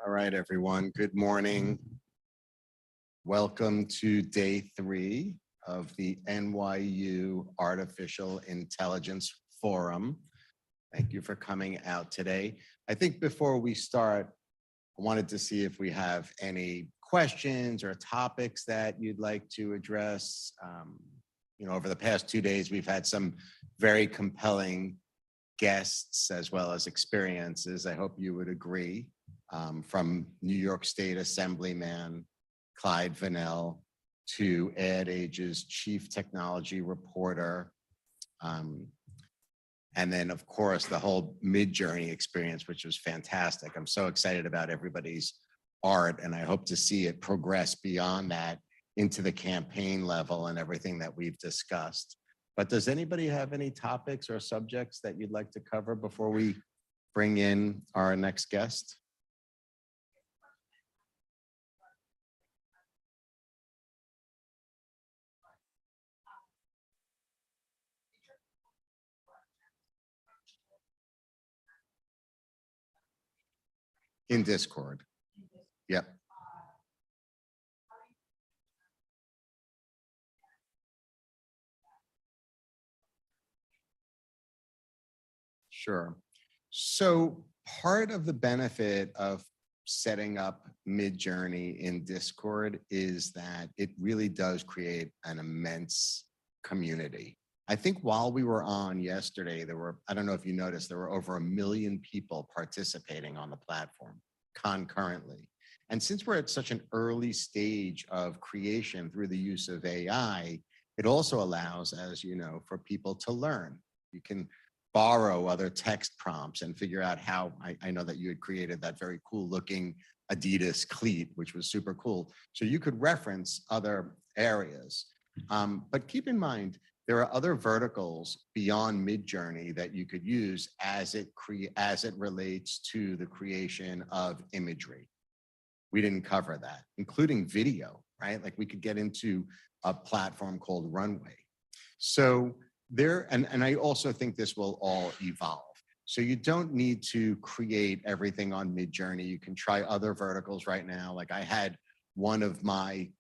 All right, everyone. Good morning. Welcome to day 3 of the NYU Artificial Intelligence Forum. Thank you for coming out today. I think before we start, I wanted to see if we have any questions or topics that you'd like to address. Over the past 2 days, we've had some very compelling guests as well as experiences. I hope you would agree. From New York State Assemblyman Clyde Vannell to Ad Age's Chief Technology Reporter. And then, of course, the whole Midjourney experience, which was fantastic. I'm so excited about everybody's art, and I hope to see it progress beyond that into the campaign level and everything that we've discussed. But does anybody have any topics or subjects that you'd like to cover before we bring in our next guest? In Discord. Yep. Sure. So part of the benefit of setting up Midjourney in Discord is that it really does create an immense community. I think while we were on yesterday, I don't know if you noticed, there were over 1 million people participating on the platform concurrently. And since we're at such an early stage of creation through the use of AI, it also allows, as you know, for people to learn. You can borrow other text prompts and figure out how, I know that you had created that very cool looking Adidas cleat, which was super cool. So you could reference other areas. But keep in mind, there are other verticals beyond Midjourney that you could use as it relates to the creation of imagery. We didn't cover that, including video, right? Like we could get into a platform called Runway. So and I also think this will all evolve. So you don't need to create everything on Midjourney. You can try other verticals right now. Like I had one of my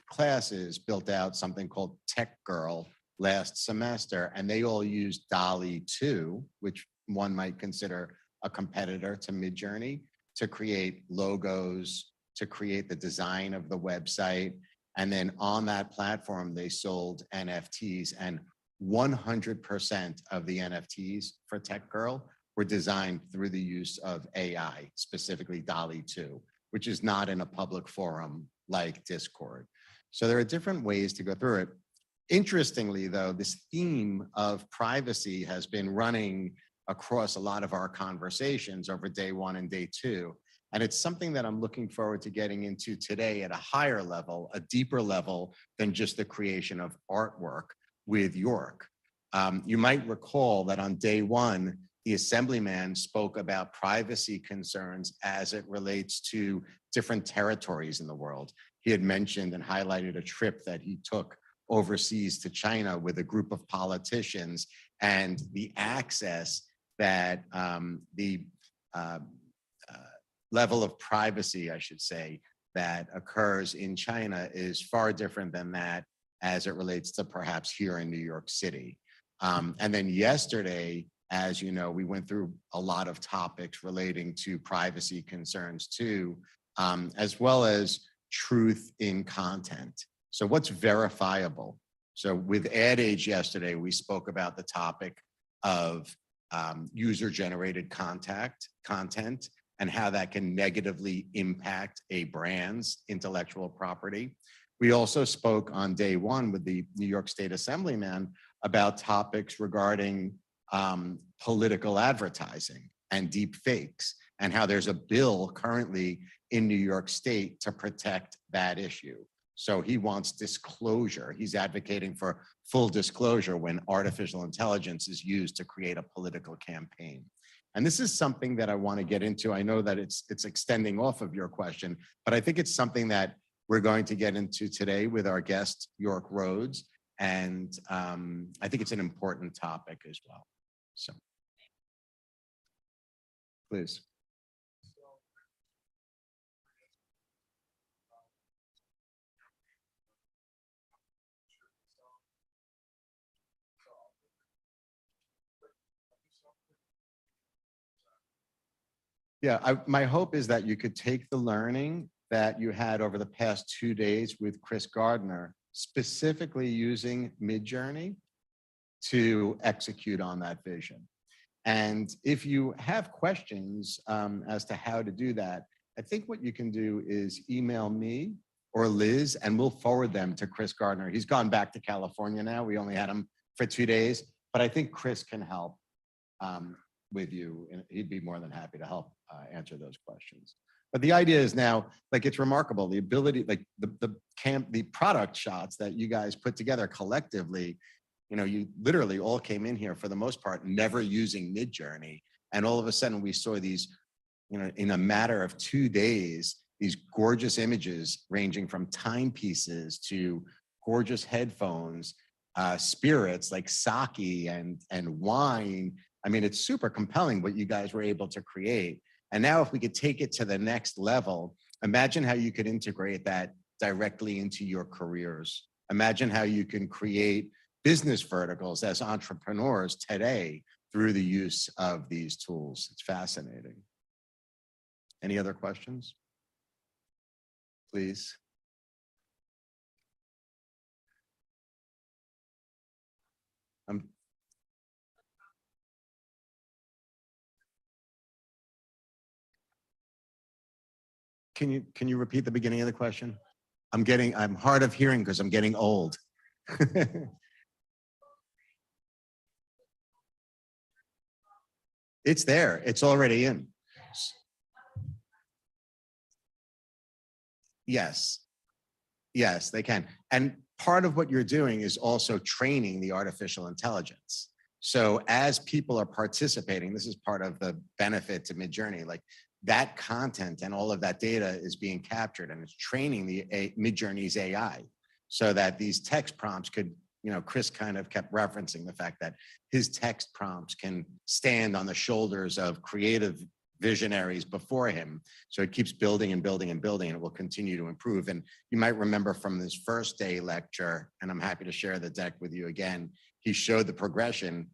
classes built out something called Tech Girl last semester, and they all used DALL-E 2, which one might consider a competitor to Midjourney, to create logos, to create the design of the website. And then on that platform, they sold NFTs, and 100% of the NFTs for Tech Girl were designed through the use of AI, specifically DALL-E 2, which is not in a public forum like Discord. So there are different ways to go through it. Interestingly, though, this theme of privacy has been running across a lot of our conversations over day 1 and day 2. And it's something that I'm looking forward to getting into today at a higher level, a deeper level than just the creation of artwork with Yorke. You might recall that on day 1, the Assemblyman spoke about privacy concerns as it relates to different territories in the world. He had mentioned and highlighted a trip that he took overseas to China with a group of politicians, and the access that the level of privacy, I should say, that occurs in China is far different than that as it relates to perhaps here in New York City. And then yesterday, as you know, we went through a lot of topics relating to privacy concerns too, as well as truth in content. So what's verifiable? So with Ad Age yesterday, we spoke about the topic of user-generated content and how that can negatively impact a brand's intellectual property. We also spoke on day 1 with the New York State Assemblyman about topics regarding political advertising and deep fakes, and how there's a bill currently in New York State to protect that issue. So he wants disclosure. He's advocating for full disclosure when artificial intelligence is used to create a political campaign. And this is something that I want to get into. I know that it's extending off of your question, but I think it's something that we're going to get into today with our guest, Yorke Rhodes. And I think it's an important topic as well. So, please. Yeah, my hope is that you could take the learning that you had over the past 2 days with Chris Gardner, specifically using Midjourney to execute on that vision. And if you have questions as to how to do that, I think what you can do is email me or Liz, and we'll forward them to Chris Gardner. He's gone back to California now. We only had him for 2 days, but I think Chris can help with you, and he'd be more than happy to help answer those questions. But the idea is now, like, it's remarkable, the ability, like the product shots that you guys put together collectively. You know, you literally all came in here for the most part never using Midjourney, and all of a sudden we saw these, you know, in a matter of 2 days, these gorgeous images ranging from timepieces to gorgeous headphones, spirits like sake and wine. I mean, it's super compelling what you guys were able to create. And now if we could take it to the next level, imagine how you could integrate that directly into your careers. Imagine how you can create business verticals as entrepreneurs today through the use of these tools. It's fascinating. Any other questions? Please. Can you repeat the beginning of the question? I'm hard of hearing because I'm getting old. It's there. It's already in. Yes. Yes, they can. And part of what you're doing is also training the artificial intelligence. So as people are participating, this is part of the benefit to Midjourney, like that content and all of that data is being captured and it's training the Midjourney's AI so that these text prompts could, you know, Chris kind of kept referencing the fact that his text prompts can stand on the shoulders of creative visionaries before him. So it keeps building and building and building, and it will continue to improve. And you might remember from this first day lecture, and I'm happy to share the deck with you again, he showed the progression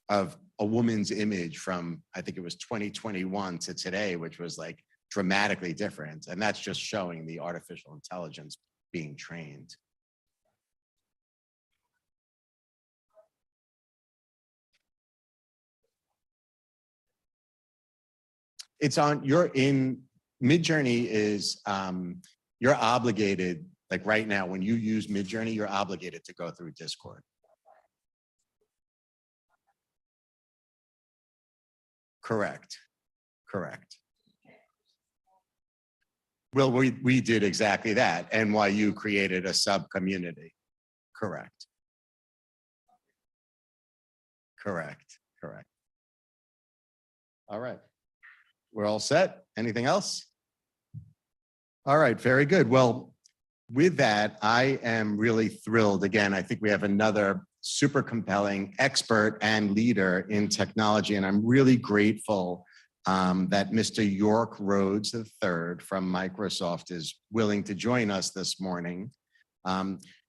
of a woman's image from, I think it was 2021 to today, which was like dramatically different. And that's just showing the artificial intelligence being trained. It's on, you're in, Midjourney is, you're obligated, like right now, when you use Midjourney, you're obligated to go through Discord. Correct, correct. Well, we did exactly that. NYU created a sub-community. Correct, correct, correct. All right. We're all set. Anything else? All right, very good. Well, with that, I am really thrilled. Again, I think we have another super compelling expert and leader in technology, and I'm really grateful that Mr. Yorke Rhodes III from Microsoft is willing to join us this morning.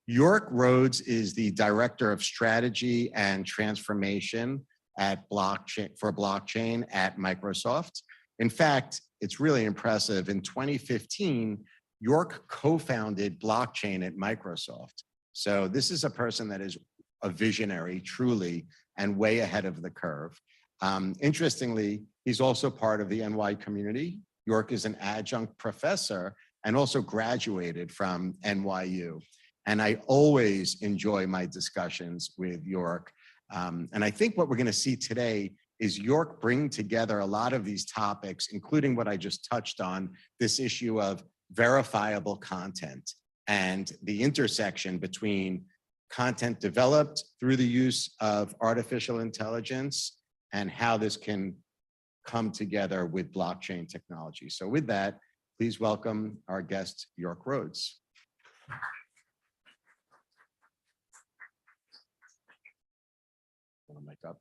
Yorke Rhodes is the Director of Strategy and Transformation at blockchain at Microsoft. In fact, it's really impressive. In 2015, Yorke co-founded blockchain at Microsoft. So this is a person that is a visionary, truly, and way ahead of the curve. Interestingly, he's also part of the NY community. Yorke is an adjunct professor and also graduated from NYU. And I always enjoy my discussions with Yorke. And I think what we're going to see today is Yorke bring together a lot of these topics, including what I just touched on, this issue of verifiable content and the intersection between content developed through the use of artificial intelligence and how this can come together with blockchain technology. So with that, please welcome our guest, Yorke Rhodes. Want to mic up?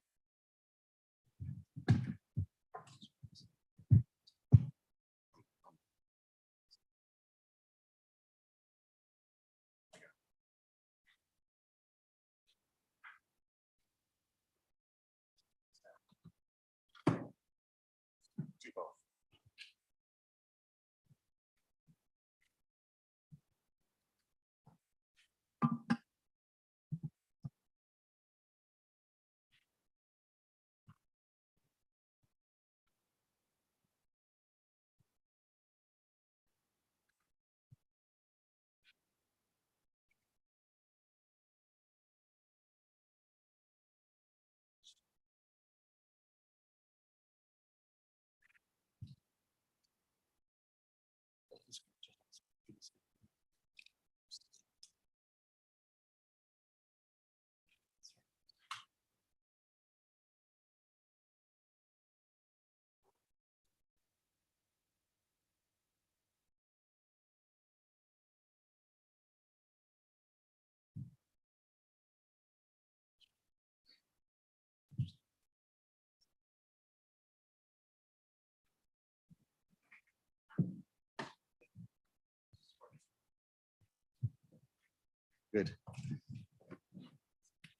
Good.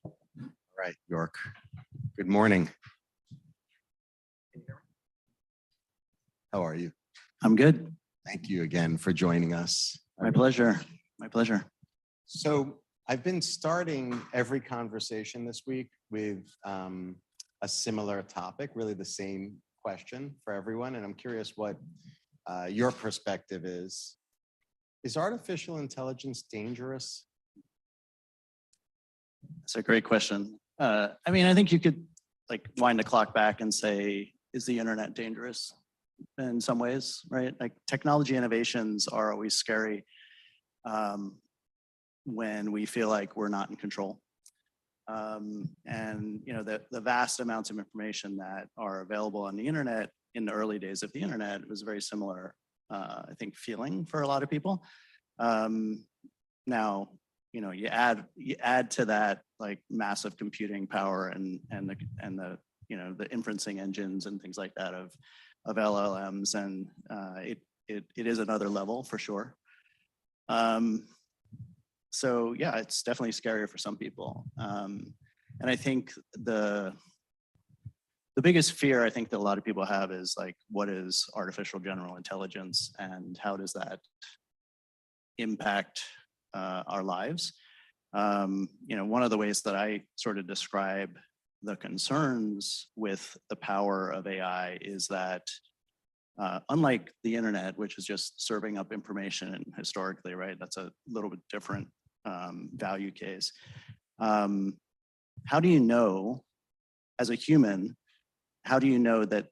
All right, Yorke. Good morning. How are you? I'm good. Thank you again for joining us. My pleasure. My pleasure. So I've been starting every conversation this week with a similar topic, really the same question for everyone. And I'm curious what your perspective is. Is artificial intelligence dangerous? That's a great question. I mean, I think you could like wind the clock back and say, is the internet dangerous in some ways, right? Like technology innovations are always scary when we feel like we're not in control. And you know, the vast amounts of information that are available on the internet in the early days of the internet was very similar, I think, feeling for a lot of people. Now, you know, you add to that like massive computing power and the you know, the inferencing engines and things like that of LLMs, and it is another level for sure. So yeah, it's definitely scarier for some people. And I think the biggest fear I think that a lot of people have is like, what is artificial general intelligence and how does that impact our lives? You know, one of the ways that I sort of describe the concerns with the power of AI is that unlike the internet, which is just serving up information historically, right? That's a little bit different value case. How do you know, as a human, how do you know that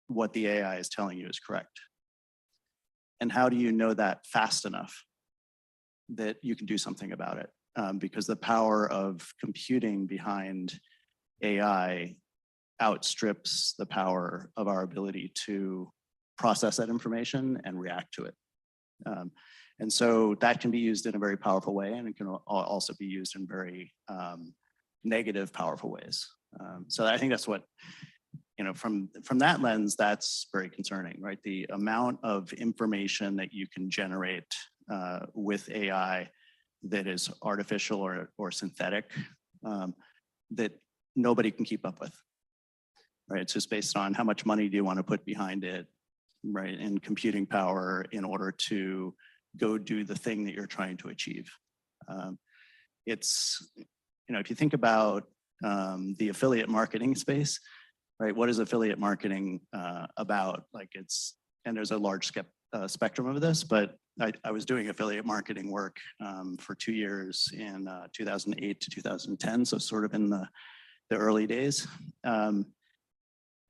what the AI is telling you is correct? And how do you know that fast enough that you can do something about it? Because the power of computing behind AI outstrips the power of our ability to process that information and react to it. And so that can be used in a very powerful way, and it can also be used in very negative, powerful ways. So I think that's what, you know, from that lens, that's very concerning, right? The amount of information that you can generate with AI that is artificial or synthetic that nobody can keep up with, right? It's just based on how much money do you want to put behind it, right? And computing power in order to go do the thing that you're trying to achieve. It's, you know, if you think about the affiliate marketing space, right? What is affiliate marketing about? Like it's, and there's a large spectrum of this, but I was doing affiliate marketing work for 2 years in 2008 to 2010, so sort of in the early days. And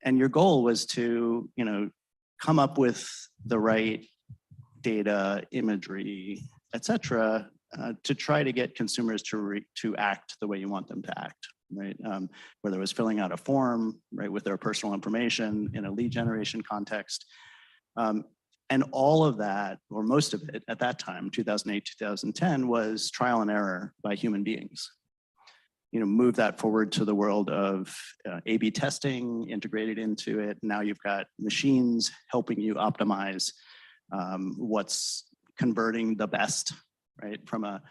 your goal was to, you know, come up with the right data, imagery, et cetera, to try to get consumers to act the way you want them to act, right? Whether it was filling out a form, right, with their personal information in a lead generation context. And all of that, or most of it at that time, 2008, 2010, was trial and error by human beings. You know, move that forward to the world of A/B testing integrated into it. Now you've got machines helping you optimize what's converting the best, right, from a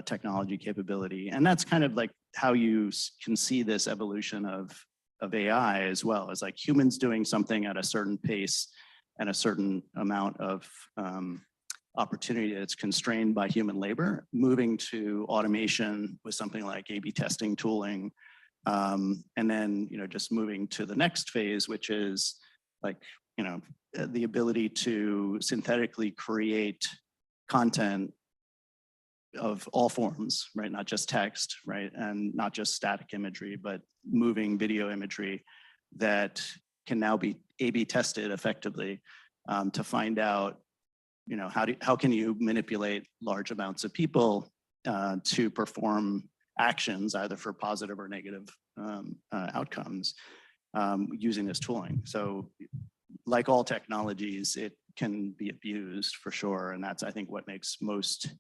technology capability. And that's kind of like how you can see this evolution of AI as well, as like humans doing something at a certain pace and a certain amount of opportunity that's constrained by human labor, moving to automation with something like A/B testing tooling, and then, you know, just moving to the next phase, which is like, you know, the ability to synthetically create content of all forms, right? Not just text, right? And not just static imagery, but moving video imagery that can now be A/B tested effectively to find out, you know, how can you manipulate large amounts of people to perform actions either for positive or negative outcomes using this tooling. So like all technologies, it can be abused for sure. And that's, I think, what makes most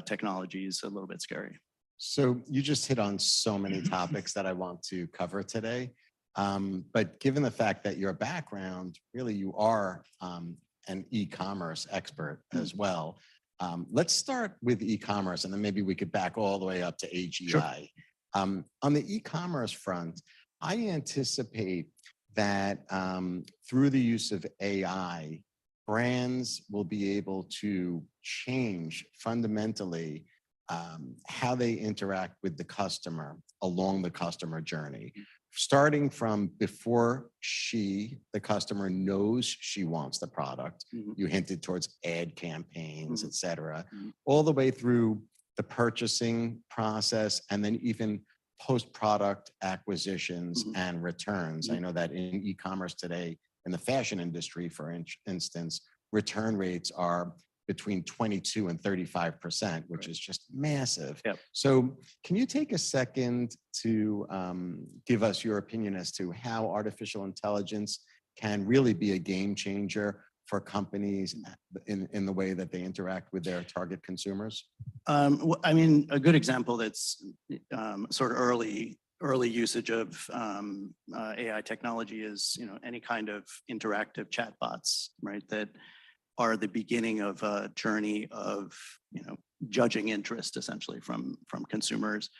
technologies a little bit scary. So you just hit on so many topics that I want to cover today. But given the fact that your background, really you are an e-commerce expert as well. Let's start with e-commerce, and then maybe we could back all the way up to AGI. Sure. On the e-commerce front, I anticipate that through the use of AI, brands will be able to change fundamentally how they interact with the customer along the customer journey, starting from before the customer knows she wants the product. You hinted towards ad campaigns, et cetera, all the way through the purchasing process, and then even post-product acquisitions and returns. I know that in e-commerce today, in the fashion industry, for instance, return rates are between 22 and 35%, which is just massive. Yep. So can you take a second to give us your opinion as to how artificial intelligence can really be a game changer for companies in the way that they interact with their target consumers? I mean, a good example that's sort of early usage of AI technology is, any kind of interactive chatbots, right? That are the beginning of a journey of, judging interest essentially from consumers.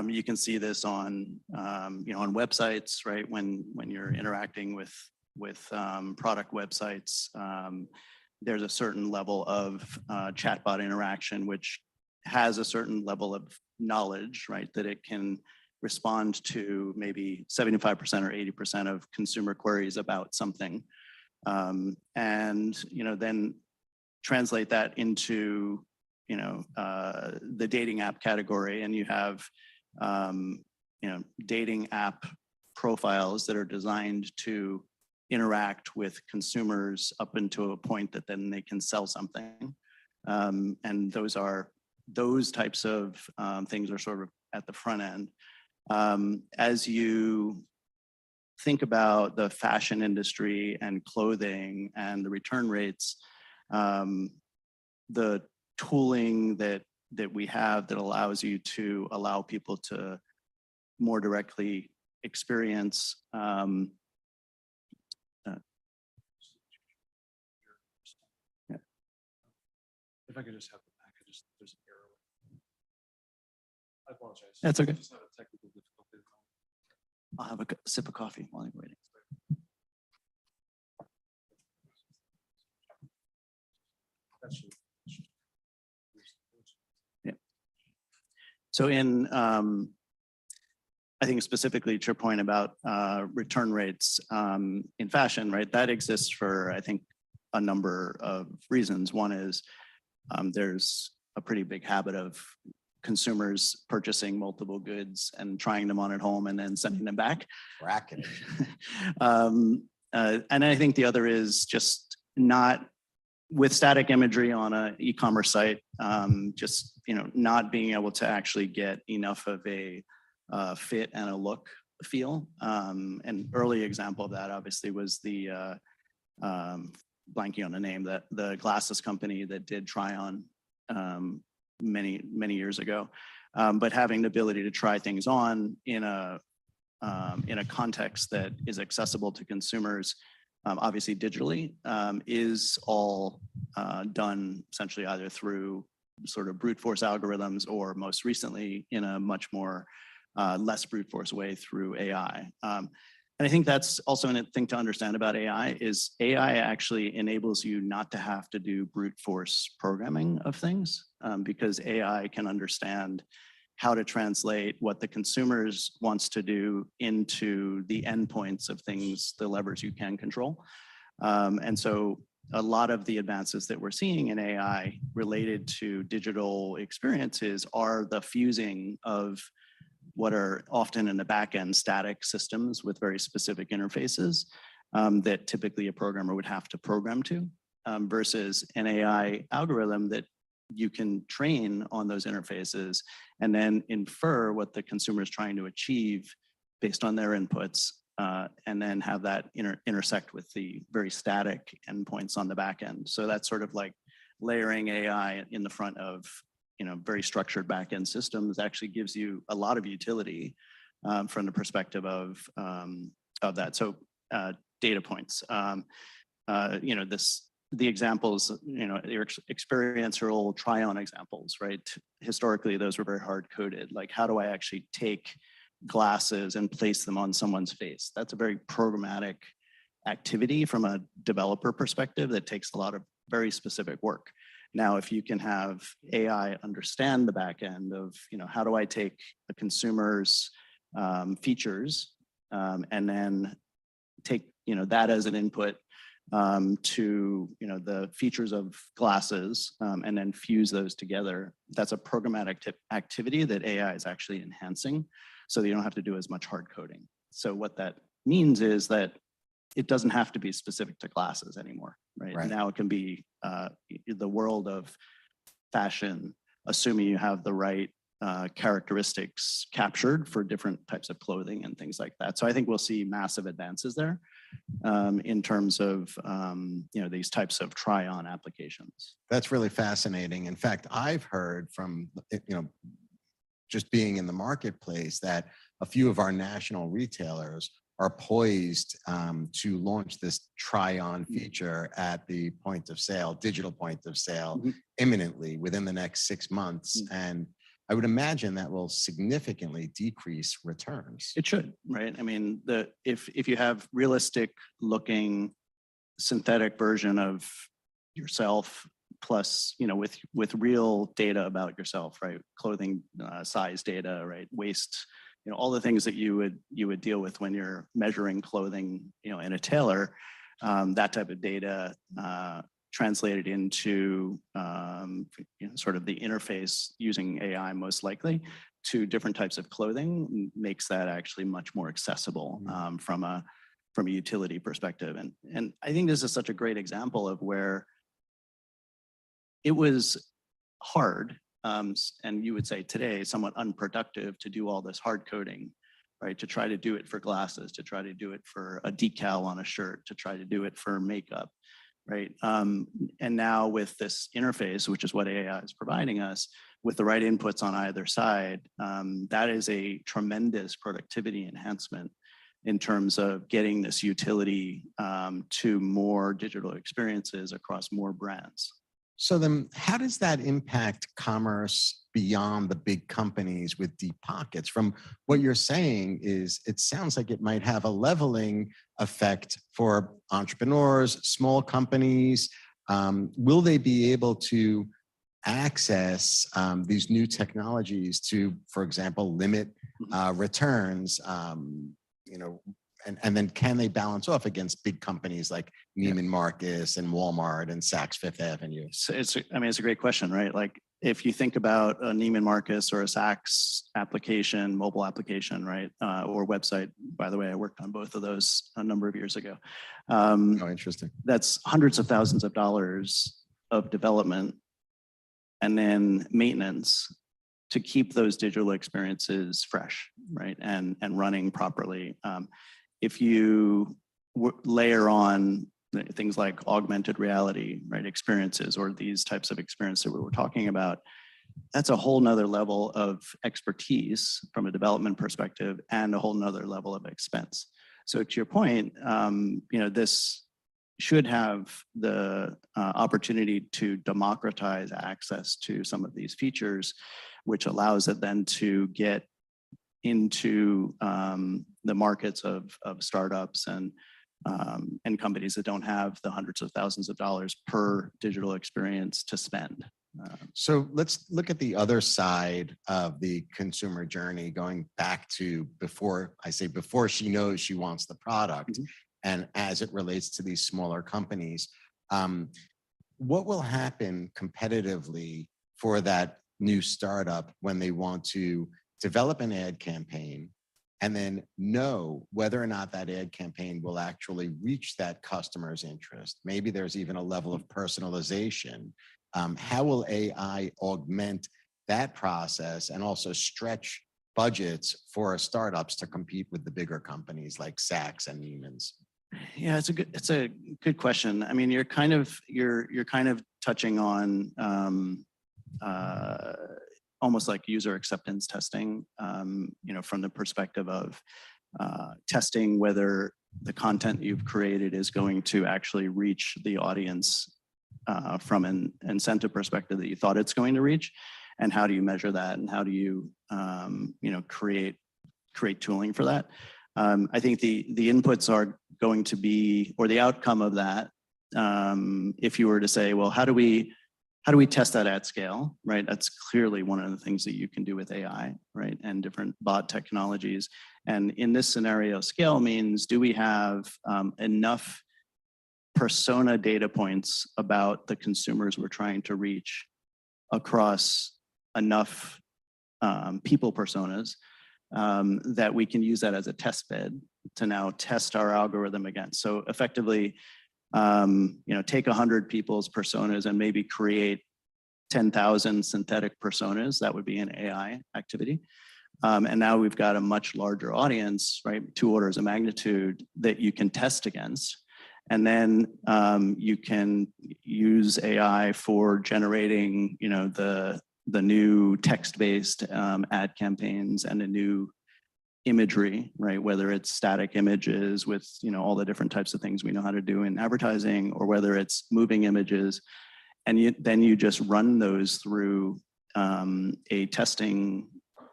You can see this on, on websites, right? When you're interacting with product websites, there's a certain level of chatbot interaction, which has a certain level of knowledge, right? That it can respond to maybe 75% or 80% of consumer queries about something. And, then translate that into, the dating app category. And you have, dating app profiles that are designed to interact with consumers up into a point that then they can sell something. And those types of things are sort of at the front end. As you think about the fashion industry and clothing and the return rates, the tooling that we have that allows you to allow people to more directly experience If I could just have the package, there's an error. I apologize. That's okay. I just have a technical difficulty. I'll have a sip of coffee while I'm waiting. Yeah. So in, I think specifically to your point about return rates in fashion, right? That exists for, I think, a number of reasons. One is there's a pretty big habit of consumers purchasing multiple goods and trying them on at home and then sending them back. Bracketing. And I think the other is just not with static imagery on an e-commerce site, just not being able to actually get enough of a fit and a look feel. An early example of that obviously was the blanking on the name, that the glasses company that did try on many years ago, but having the ability to try things on in a context that is accessible to consumers, obviously digitally, is all done essentially either through sort of brute force algorithms or most recently in a much more less brute force way through AI. And I think that's also a thing to understand about AI is AI actually enables you not to have to do brute force programming of things because AI can understand how to translate what the consumers wants to do into the endpoints of things, the levers you can control. And so a lot of the advances that we're seeing in AI related to digital experiences are the fusing of what are often in the back end static systems with very specific interfaces that typically a programmer would have to program to versus an AI algorithm that you can train on those interfaces and then infer what the consumer is trying to achieve based on their inputs and then have that intersect with the very static endpoints on the back end. So that's sort of like layering AI in the front of very structured back-end systems actually gives you a lot of utility from the perspective of that. So data points, this the examples, your experiential try-on examples, right? Historically, those were very hard-coded. Like, how do I actually take glasses and place them on someone's face? That's a very programmatic activity from a developer perspective that takes a lot of very specific work. Now, if you can have AI understand the back end of, how do I take the consumer's features and then take, that as an input to the features of glasses and then fuse those together. That's a programmatic activity that AI is actually enhancing, so that you don't have to do as much hard coding. So what that means is that it doesn't have to be specific to glasses anymore, right? Right. Now it can be the world of fashion, assuming you have the right characteristics captured for different types of clothing and things like that. So I think we'll see massive advances there in terms of these types of try-on applications. That's really fascinating. In fact, I've heard from, just being in the marketplace, that a few of our national retailers are poised to launch this try-on feature at the point of sale, digital point of sale, imminently within the next 6 months. And I would imagine that will significantly decrease returns. It should, right? I mean, if you have realistic looking synthetic version of yourself, plus, with real data about yourself, right? Clothing size data, right? Waist, all the things that you would deal with when you're measuring clothing, in a tailor, that type of data translated into sort of the interface using AI, most likely, to different types of clothing, makes that actually much more accessible from a utility perspective. And I think this is such a great example of where it was hard, and you would say today, somewhat unproductive to do all this hard coding, right? To try to do it for glasses, to try to do it for a decal on a shirt, to try to do it for makeup, right? And now with this interface, which is what AI is providing us, with the right inputs on either side, that is a tremendous productivity enhancement in terms of getting this utility to more digital experiences across more brands. So then how does that impact commerce beyond the big companies with deep pockets? From what you're saying is, it sounds like it might have a leveling effect for entrepreneurs, small companies. Will they be able to access these new technologies to, for example, limit returns, and then can they balance off against big companies like Neiman Marcus and Walmart and Saks Fifth Avenue? So it's a great question, right? Like, if you think about a Neiman Marcus or a Saks application, mobile application, right, or website. By the way, I worked on both of those a number of years ago. Oh, interesting. That's hundreds of thousands of dollars of development and then maintenance to keep those digital experiences fresh, right, and running properly. If you layer on things like augmented reality, right, experiences, or these types of experiences that we were talking about, that's a whole nother level of expertise from a development perspective and a whole nother level of expense. So to your point, this should have the opportunity to democratize access to some of these features, which allows it then to get into the markets of startups and companies that don't have the hundreds of thousands of dollars per digital experience to spend. So let's look at the other side of the consumer journey, going back to before she knows she wants the product, and as it relates to these smaller companies. What will happen competitively for that new startup when they want to develop an ad campaign and then know whether or not that ad campaign will actually reach that customer's interest? Maybe there's even a level of personalization. How will AI augment that process and also stretch budgets for startups to compete with the bigger companies like Saks and Neiman's? Yeah, it's a good question. I mean, you're kind of touching on almost like user acceptance testing, from the perspective of testing whether the content you've created is going to actually reach the audience from an incentive perspective that you thought it's going to reach, and how do you measure that, and how do you create tooling for that. I think the inputs are going to be, or the outcome of that, if you were to say, well, how do we test that at scale, right? That's clearly one of the things that you can do with AI, right? And different bot technologies. And in this scenario, scale means, do we have enough persona data points about the consumers we're trying to reach across enough people personas that we can use that as a test bed to now test our algorithm against. So effectively, take 100 people's personas and maybe create 10,000 synthetic personas. That would be an AI activity. And now we've got a much larger audience, right? 2 orders of magnitude that you can test against. And then you can use AI for generating, the new text-based ad campaigns and the new imagery, right? Whether it's static images with, all the different types of things we know how to do in advertising, or whether it's moving images. And then you just run those through a testing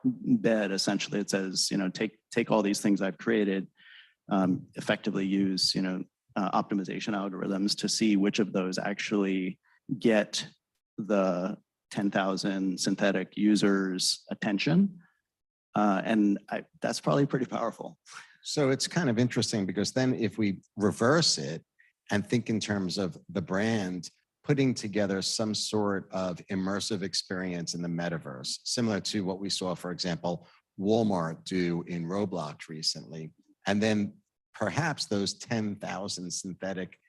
bed. Essentially, it says, take all these things I've created, effectively use, optimization algorithms to see which of those actually get the 10,000 synthetic users' attention. That's probably pretty powerful. So it's kind of interesting, because then if we reverse it and think in terms of the brand putting together some sort of immersive experience in the metaverse, similar to what we saw, for example, Walmart do in Roblox recently, and then perhaps those 10,000 synthetic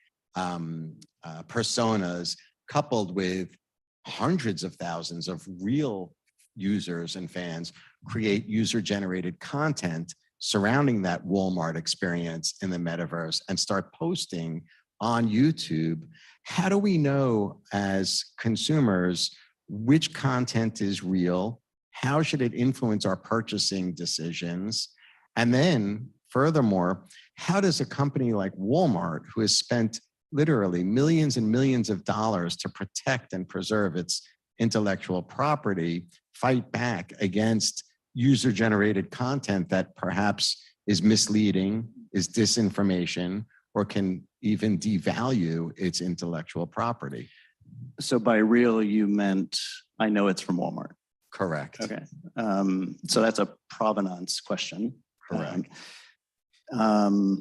personas coupled with hundreds of thousands of real users and fans create user-generated content surrounding that Walmart experience in the metaverse and start posting on YouTube. How do we know as consumers which content is real? How should it influence our purchasing decisions? And then furthermore, how does a company like Walmart, who has spent literally millions and millions of dollars to protect and preserve its intellectual property, fight back against user-generated content that perhaps is misleading, is disinformation, or can even devalue its intellectual property? So by real, you meant, I know it's from Walmart. Correct. Okay. So that's a provenance question. Correct. So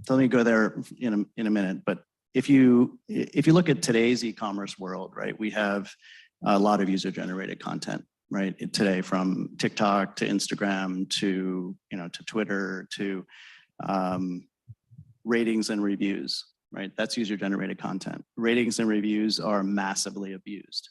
let me go there in a minute. But if you look at today's e-commerce world, right, we have a lot of user-generated content, right? Today, from TikTok to Instagram to to Twitter to ratings and reviews, right? That's user-generated content. Ratings and reviews are massively abused,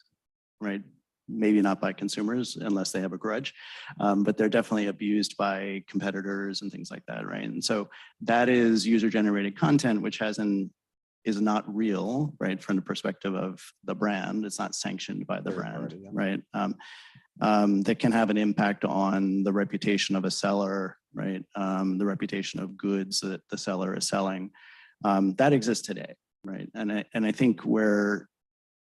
right? Maybe not by consumers unless they have a grudge, but they're definitely abused by competitors and things like that, right? And so that is user-generated content, which is not real, right? From the perspective of the brand, it's not sanctioned by the brand, right? That can have an impact on the reputation of a seller, right? The reputation of goods that the seller is selling. That exists today, right? And I think where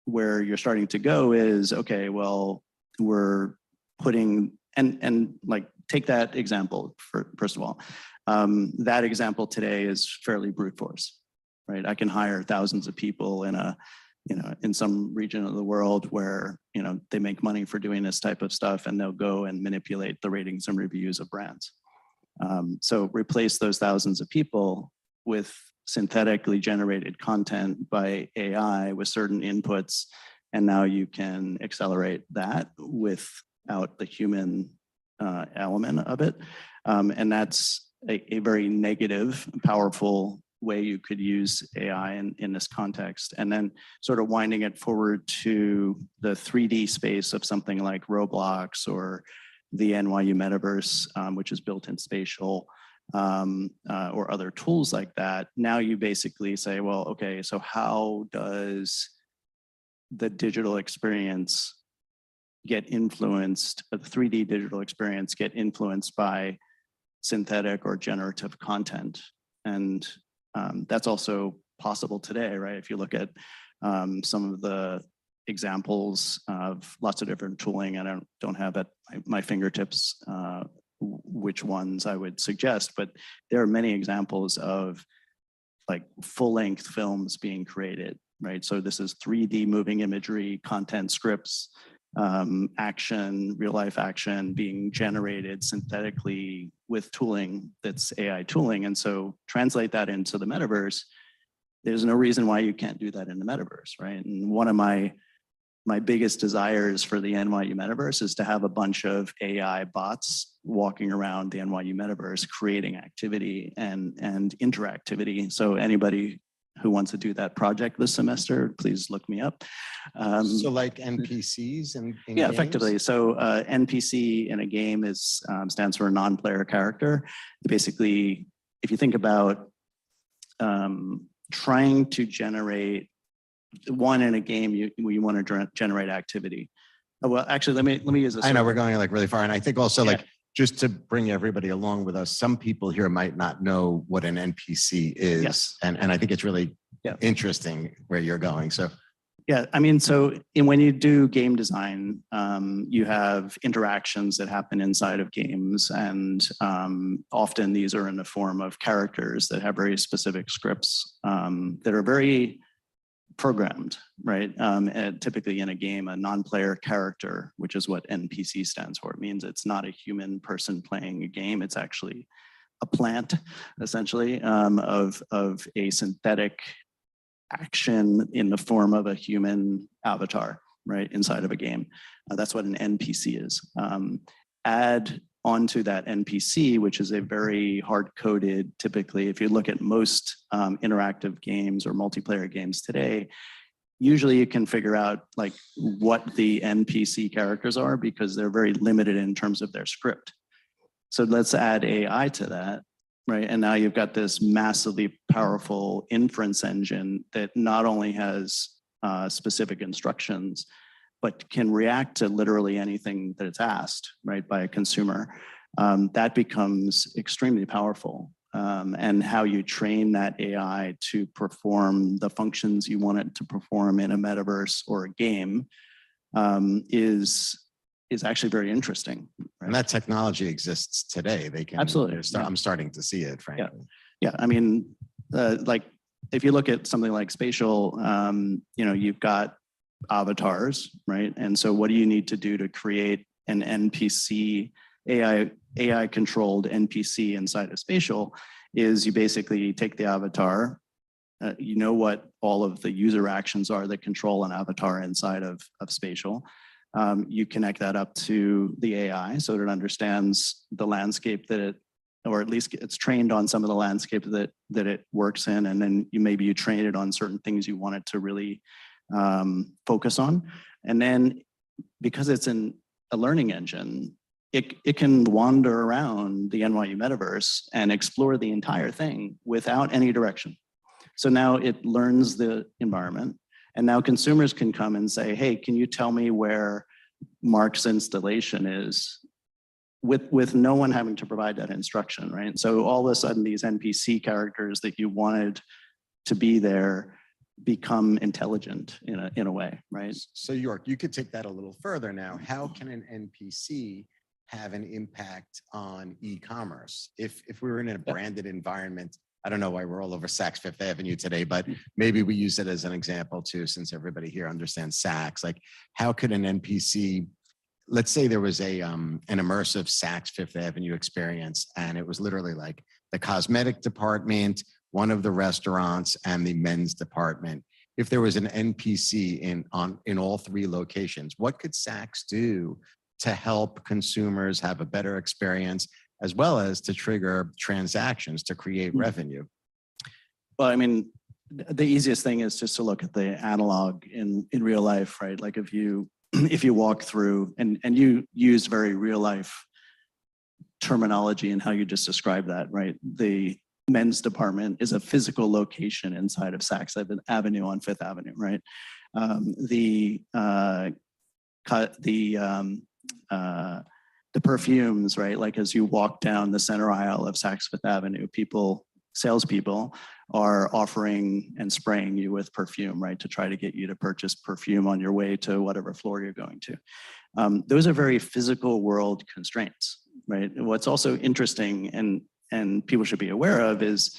you're starting to go is, okay, well, we're putting, and like, take that example first of all. That example today is fairly brute force, right? I can hire thousands of people in some region of the world where, they make money for doing this type of stuff, and they'll go and manipulate the ratings and reviews of brands. So replace those thousands of people with synthetically generated content by AI with certain inputs, and now you can accelerate that without the human element of it. And that's a very negative, powerful way you could use AI in this context. And then sort of winding it forward to the 3D space of something like Roblox or the NYU Metaverse, which is built in spatial, or other tools like that. Now you basically say, well, okay, so how does the digital experience get influenced, the 3D digital experience get influenced by synthetic or generative content? And that's also possible today, right? If you look at some of the examples of lots of different tooling. I don't have at my fingertips which ones I would suggest, but there are many examples of like full-length films being created, right? So this is 3D moving imagery, content scripts, action, real-life action being generated synthetically with tooling that's AI tooling. And so translate that into the metaverse, there's no reason why you can't do that in the metaverse, right? And one of my biggest desires for the NYU metaverse is to have a bunch of AI bots walking around the NYU metaverse, creating activity and interactivity. So anybody who wants to do that project this semester, please look me up. So like NPCs in yeah, games? effectively. So NPC in a game is stands for non-player character. Basically, if you think about trying to generate one in a game, you want to generate activity. Well, actually, let me use this. I know we're going like really far, and I think also like just to bring everybody along with us, some people here might not know what an NPC is, Yes. and I think it's really interesting where you're going. So yeah, I mean, so when you do game design, you have interactions that happen inside of games, and often these are in the form of characters that have very specific scripts that are very programmed, right? And typically in a game, a non-player character, which is what NPC stands for, it means it's not a human person playing a game. It's actually a plant, essentially, of a synthetic action in the form of a human avatar, right, inside of a game. That's what an NPC is. Add onto that NPC, which is a very hard-coded, typically, if you look at most interactive games or multiplayer games today, usually you can figure out like what the NPC characters are because they're very limited in terms of their script. So let's add AI to that, right? And now you've got this massively powerful inference engine that not only has specific instructions, but can react to literally anything that it's asked, right, by a consumer. That becomes extremely powerful. And how you train that AI to perform the functions you want it to perform in a metaverse or a game is actually very interesting. Right? And that technology exists today. They can absolutely. I'm starting to see it, frankly. Yeah, I mean, like if you look at something like spatial, you've got avatars, right? And so what do you need to do to create an NPC, AI controlled NPC inside of spatial is you basically take the avatar, you know what all of the user actions are that control an avatar inside of spatial. You connect that up to the AI so that it understands the landscape that it, or at least it's trained on some of the landscape that it works in. And then maybe you train it on certain things you want it to really focus on. And then because it's in a learning engine, it can wander around the NYU metaverse and explore the entire thing without any direction. So now it learns the environment, and now consumers can come and say, hey, can you tell me where Marc's installation is, with no one having to provide that instruction, right? So all of a sudden these NPC characters that you wanted to be there become intelligent in a way, right? So Yorke, you could take that a little further now. How can an NPC have an impact on e-commerce? If we were in a branded environment, I don't know why we're all over Saks Fifth Avenue today, but maybe we use it as an example too, since everybody here understands Saks. Like, how could an NPC, let's say there was an immersive Saks Fifth Avenue experience, and it was literally like the cosmetic department, one of the restaurants, and the men's department. If there was an NPC in all three locations, what could Saks do to help consumers have a better experience, as well as to trigger transactions to create revenue? Well, I mean, the easiest thing is just to look at the analog in real life, right? Like if you walk through and you used very real life terminology in how you just described that, right? The men's department is a physical location inside of Saks Avenue on Fifth Avenue, right? The perfumes, right? Like as you walk down the center aisle of Saks Fifth Avenue, people salespeople are offering and spraying you with perfume, right, to try to get you to purchase perfume on your way to whatever floor you're going to. Those are very physical world constraints, right? What's also interesting and people should be aware of is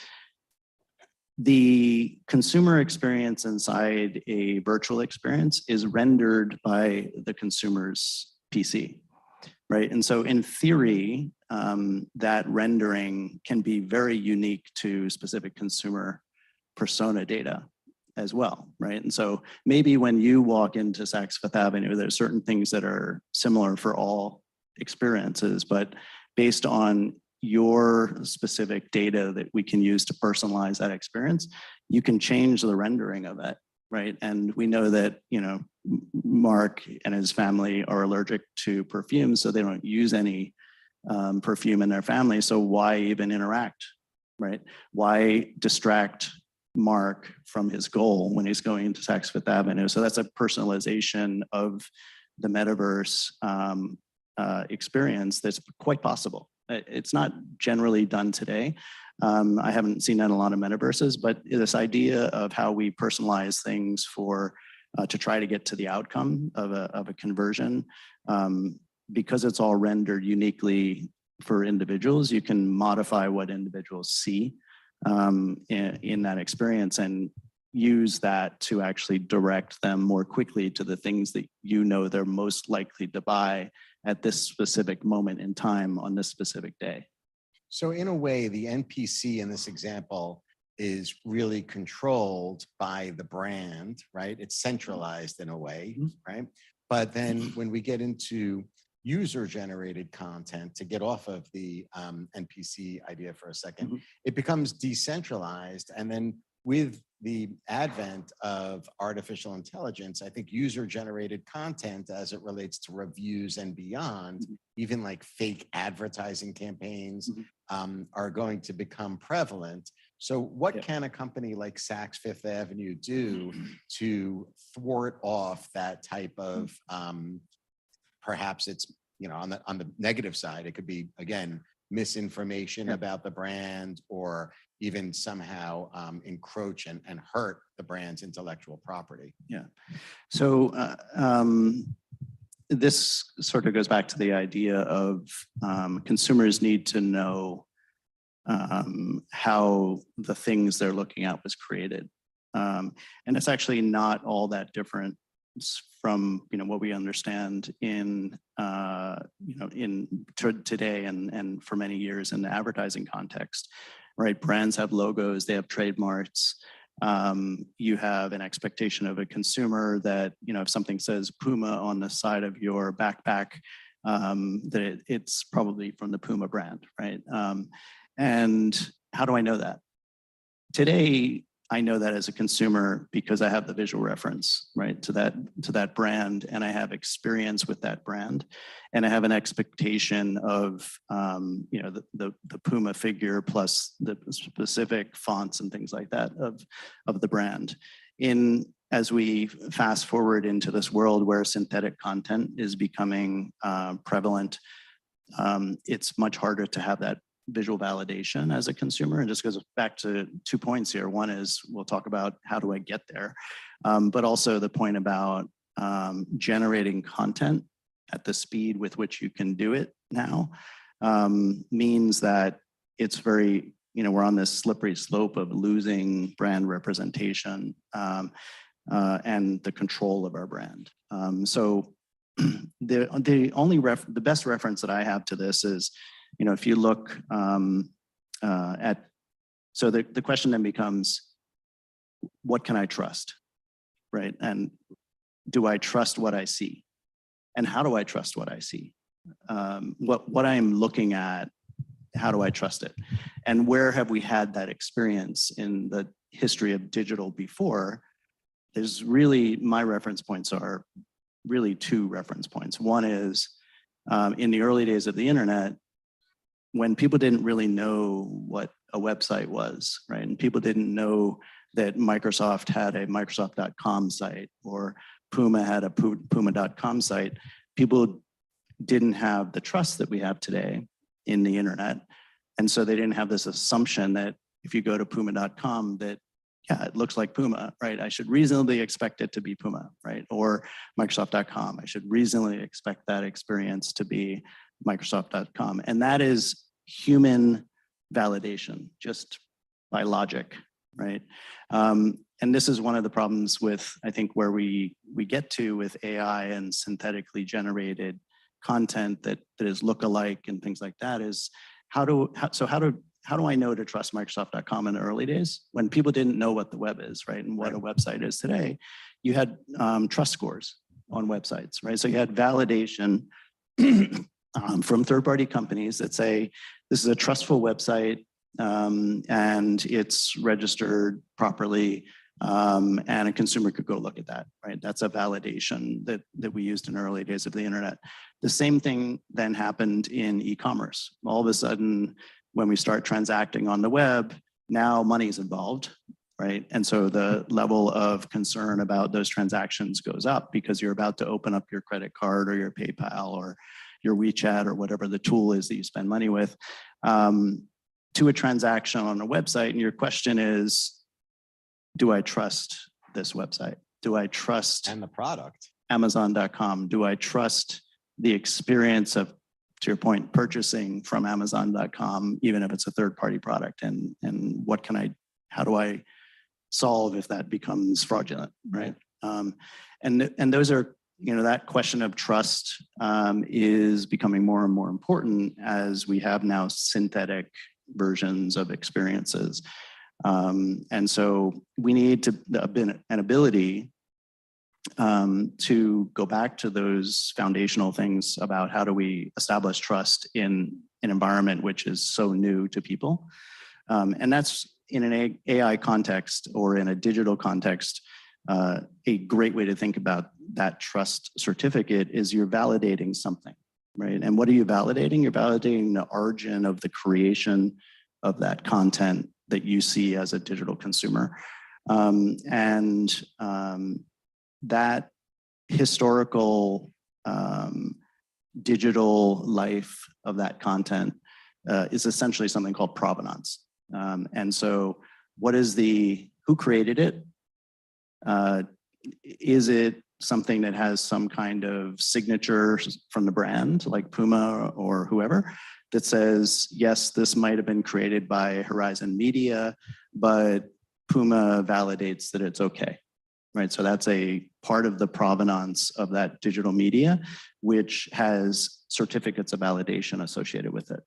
the consumer experience inside a virtual experience is rendered by the consumer's PC, right? And so in theory, that rendering can be very unique to specific consumer persona data as well, right? And so maybe when you walk into Saks Fifth Avenue, there's certain things that are similar for all experiences, but based on your specific data that we can use to personalize that experience, you can change the rendering of it, right? And we know that, you know, Mark and his family are allergic to perfume, so they don't use any perfume in their family. So why even interact, right? Why distract Mark from his goal when he's going to Saks Fifth Avenue? So that's a personalization of the metaverse experience that's quite possible. It's not generally done today. I haven't seen that in a lot of metaverses, but this idea of how we personalize things for to try to get to the outcome of a conversion, because it's all rendered uniquely for individuals, you can modify what individuals see in that experience and use that to actually direct them more quickly to the things that you know they're most likely to buy at this specific moment in time on this specific day. So in a way, the NPC in this example is really controlled by the brand, right? It's centralized in a way, right? But then when we get into user-generated content, to get off of the NPC idea for a second, it becomes decentralized. And then with the advent of artificial intelligence, I think user-generated content as it relates to reviews and beyond, even like fake advertising campaigns are going to become prevalent. So what can a company like Saks Fifth Avenue do to thwart off that type of, perhaps it's, you know, on the negative side, it could be, again, misinformation about the brand, or even somehow encroach and hurt the brand's intellectual property. Yeah. So this sort of goes back to the idea of consumers need to know how the things they're looking at was created. And it's actually not all that different from, you know, what we understand in you know, in today and for many years in the advertising context, right? Brands have logos, they have trademarks. You have an expectation of a consumer that, you know, if something says Puma on the side of your backpack, that it's probably from the Puma brand, right? And how do I know that? Today, I know that as a consumer because I have the visual reference, right, to that brand, and I have experience with that brand, and I have an expectation of, you know, the Puma figure plus the specific fonts and things like that of the brand. As we fast forward into this world where synthetic content is becoming prevalent, it's much harder to have that visual validation as a consumer. And just goes back to 2 points here. One is we'll talk about how do I get there, but also the point about generating content at the speed with which you can do it now means that it's very, you know, we're on this slippery slope of losing brand representation and the control of our brand. So the best reference that I have to this is, you know, if you look at, so the question then becomes, what can I trust, right? And do I trust what I see? And how do I trust what I see? What I'm looking at, how do I trust it? And where have we had that experience in the history of digital before? There's really, my reference points are really 2 reference points. One is in the early days of the internet, when people didn't really know what a website was, right? And people didn't know that Microsoft had a Microsoft.com site or Puma had a Puma.com site. People didn't have the trust that we have today in the internet. And so they didn't have this assumption that if you go to puma.com that, yeah, it looks like Puma, right? I should reasonably expect it to be Puma, right? Or Microsoft.com, I should reasonably expect that experience to be Microsoft.com. And that is human validation, just by logic, right? And this is one of the problems with, I think, where we get to with AI and synthetically generated content that is lookalike and things like that is how do I know to trust Microsoft.com in the early days when people didn't know what the web is, right? And what a website is today. You had trust scores on websites, right? So you had validation from third-party companies that say, this is a trustful website and it's registered properly and a consumer could go look at that, right? That's a validation that we used in the early days of the internet. The same thing then happened in e-commerce. All of a sudden, when we start transacting on the web, now money is involved, right? And so the level of concern about those transactions goes up because you're about to open up your credit card or your PayPal or your WeChat or whatever the tool is that you spend money with to a transaction on a website. And your question is, do I trust this website? Do I trust And the product. Amazon.com? Do I trust the experience of, to your point, purchasing from Amazon.com, even if it's a third-party product? And how do I solve if that becomes fraudulent, right? And those are, that question of trust is becoming more and more important as we have now synthetic versions of experiences. And so we need an ability to go back to those foundational things about how do we establish trust in an environment which is so new to people. And that's in an AI context or in a digital context. A great way to think about that trust certificate is you're validating something, right? And what are you validating? You're validating the origin of the creation of that content that you see as a digital consumer. That historical digital life of that content is essentially something called provenance. And so who created it? Is it something that has some kind of signature from the brand like Puma or whoever that says, yes, this might have been created by Horizon Media, but Puma validates that it's okay, right? So that's a part of the provenance of that digital media, which has certificates of validation associated with it.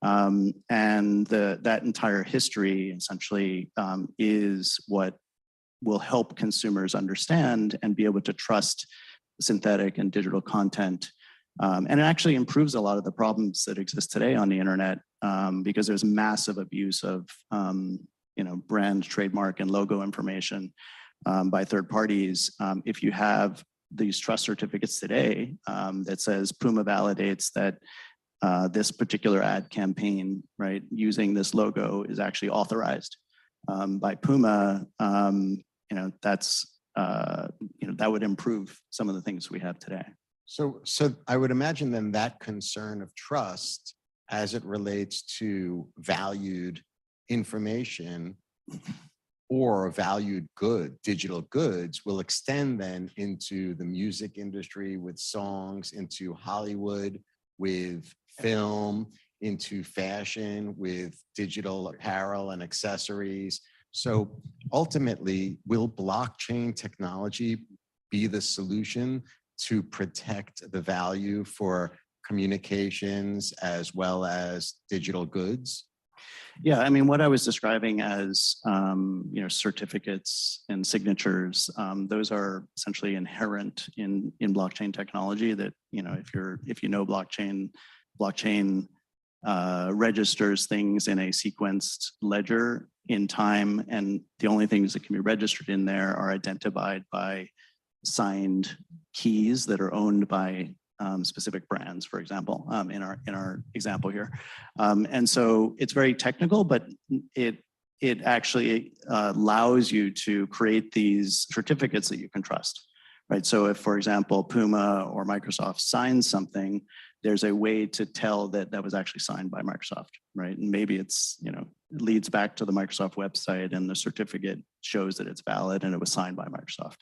And that entire history essentially is what will help consumers understand and be able to trust synthetic and digital content. And it actually improves a lot of the problems that exist today on the internet because there's massive abuse of brand, trademark, and logo information by third parties. If you have these trust certificates today that says Puma validates that this particular ad campaign, right, using this logo is actually authorized by Puma, that would improve some of the things we have today. So I would imagine then that concern of trust as it relates to valued information or valued digital goods will extend then into the music industry with songs, into Hollywood with film, into fashion with digital apparel and accessories. So ultimately, will blockchain technology be the solution to protect the value for communications as well as digital goods? Yeah, I mean, what I was describing as certificates and signatures, those are essentially inherent in blockchain technology. That if you know blockchain registers things in a sequenced ledger in time, and the only things that can be registered in there are identified by signed keys that are owned by specific brands, for example, in our example here. And so it's very technical, but it actually allows you to create these certificates that you can trust, right? So if, for example, Puma or Microsoft signs something, there's a way to tell that that was actually signed by Microsoft, right? And maybe it's leads back to the Microsoft website and the certificate shows that it's valid and it was signed by Microsoft,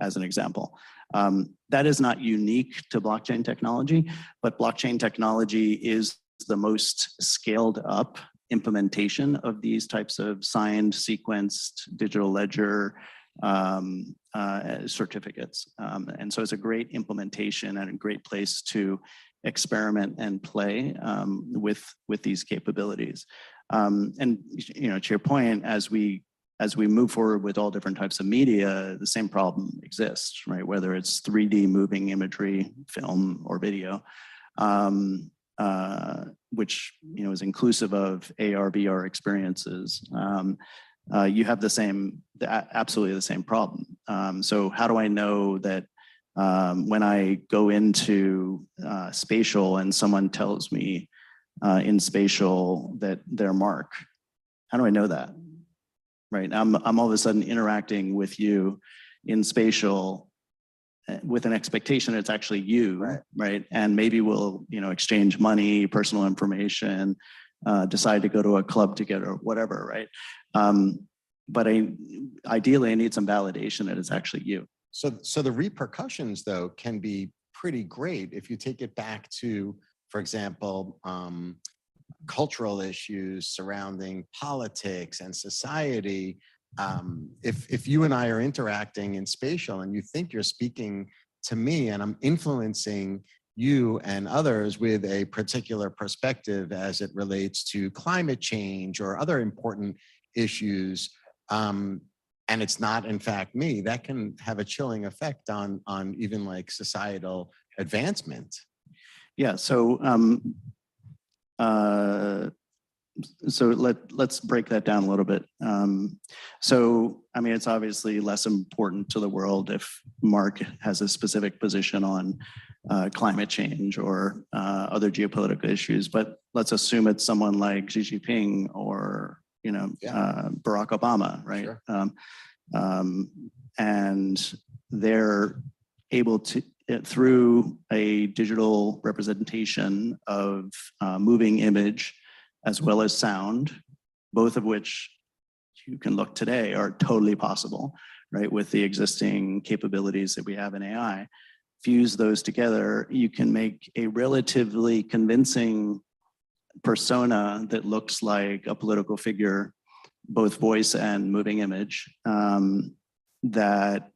as an example. That is not unique to blockchain technology, but blockchain technology is the most scaled up implementation of these types of signed, sequenced digital ledger certificates. And so it's a great implementation and a great place to experiment and play with these capabilities. And to your point, as we move forward with all different types of media, the same problem exists, right? Whether it's 3D moving imagery, film, or video, which is inclusive of AR, VR experiences. You have absolutely the same problem. So how do I know that when I go into spatial and someone tells me in spatial that they're Marc, how do I know that? Right, I'm all of a sudden interacting with you in spatial with an expectation it's actually you, right? And maybe we'll exchange money, personal information, decide to go to a club together, whatever, right? But ideally, I need some validation that it's actually you. So the repercussions, though, can be pretty great if you take it back to, for example, cultural issues surrounding politics and society. If you and I are interacting in spatial and you think you're speaking to me and I'm influencing you and others with a particular perspective as it relates to climate change or other important issues, and it's not in fact me, that can have a chilling effect on even like societal advancement. Yeah, so let's break that down a little bit. So, I mean, it's obviously less important to the world if Marc has a specific position on climate change or other geopolitical issues, but let's assume it's someone like Xi Jinping or Barack Obama, right? Sure. And they're able to, through a digital representation of moving image as well as sound, both of which you can look today are totally possible, right? With the existing capabilities that we have in AI, fuse those together, you can make a relatively convincing persona that looks like a political figure, both voice and moving image, that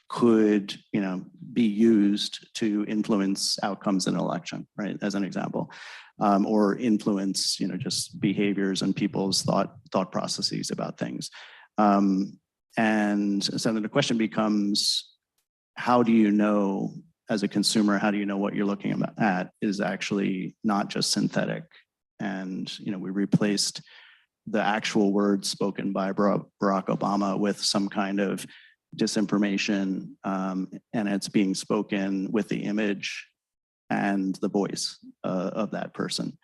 could be used to influence outcomes in an election, right? As an example, or influence just behaviors and people's thought processes about things. And so then the question becomes, how do you know as a consumer, how do you know what you're looking at is actually not just synthetic? And we replaced the actual words spoken by Barack Obama with some kind of disinformation, and it's being spoken with the image and the voice of that person.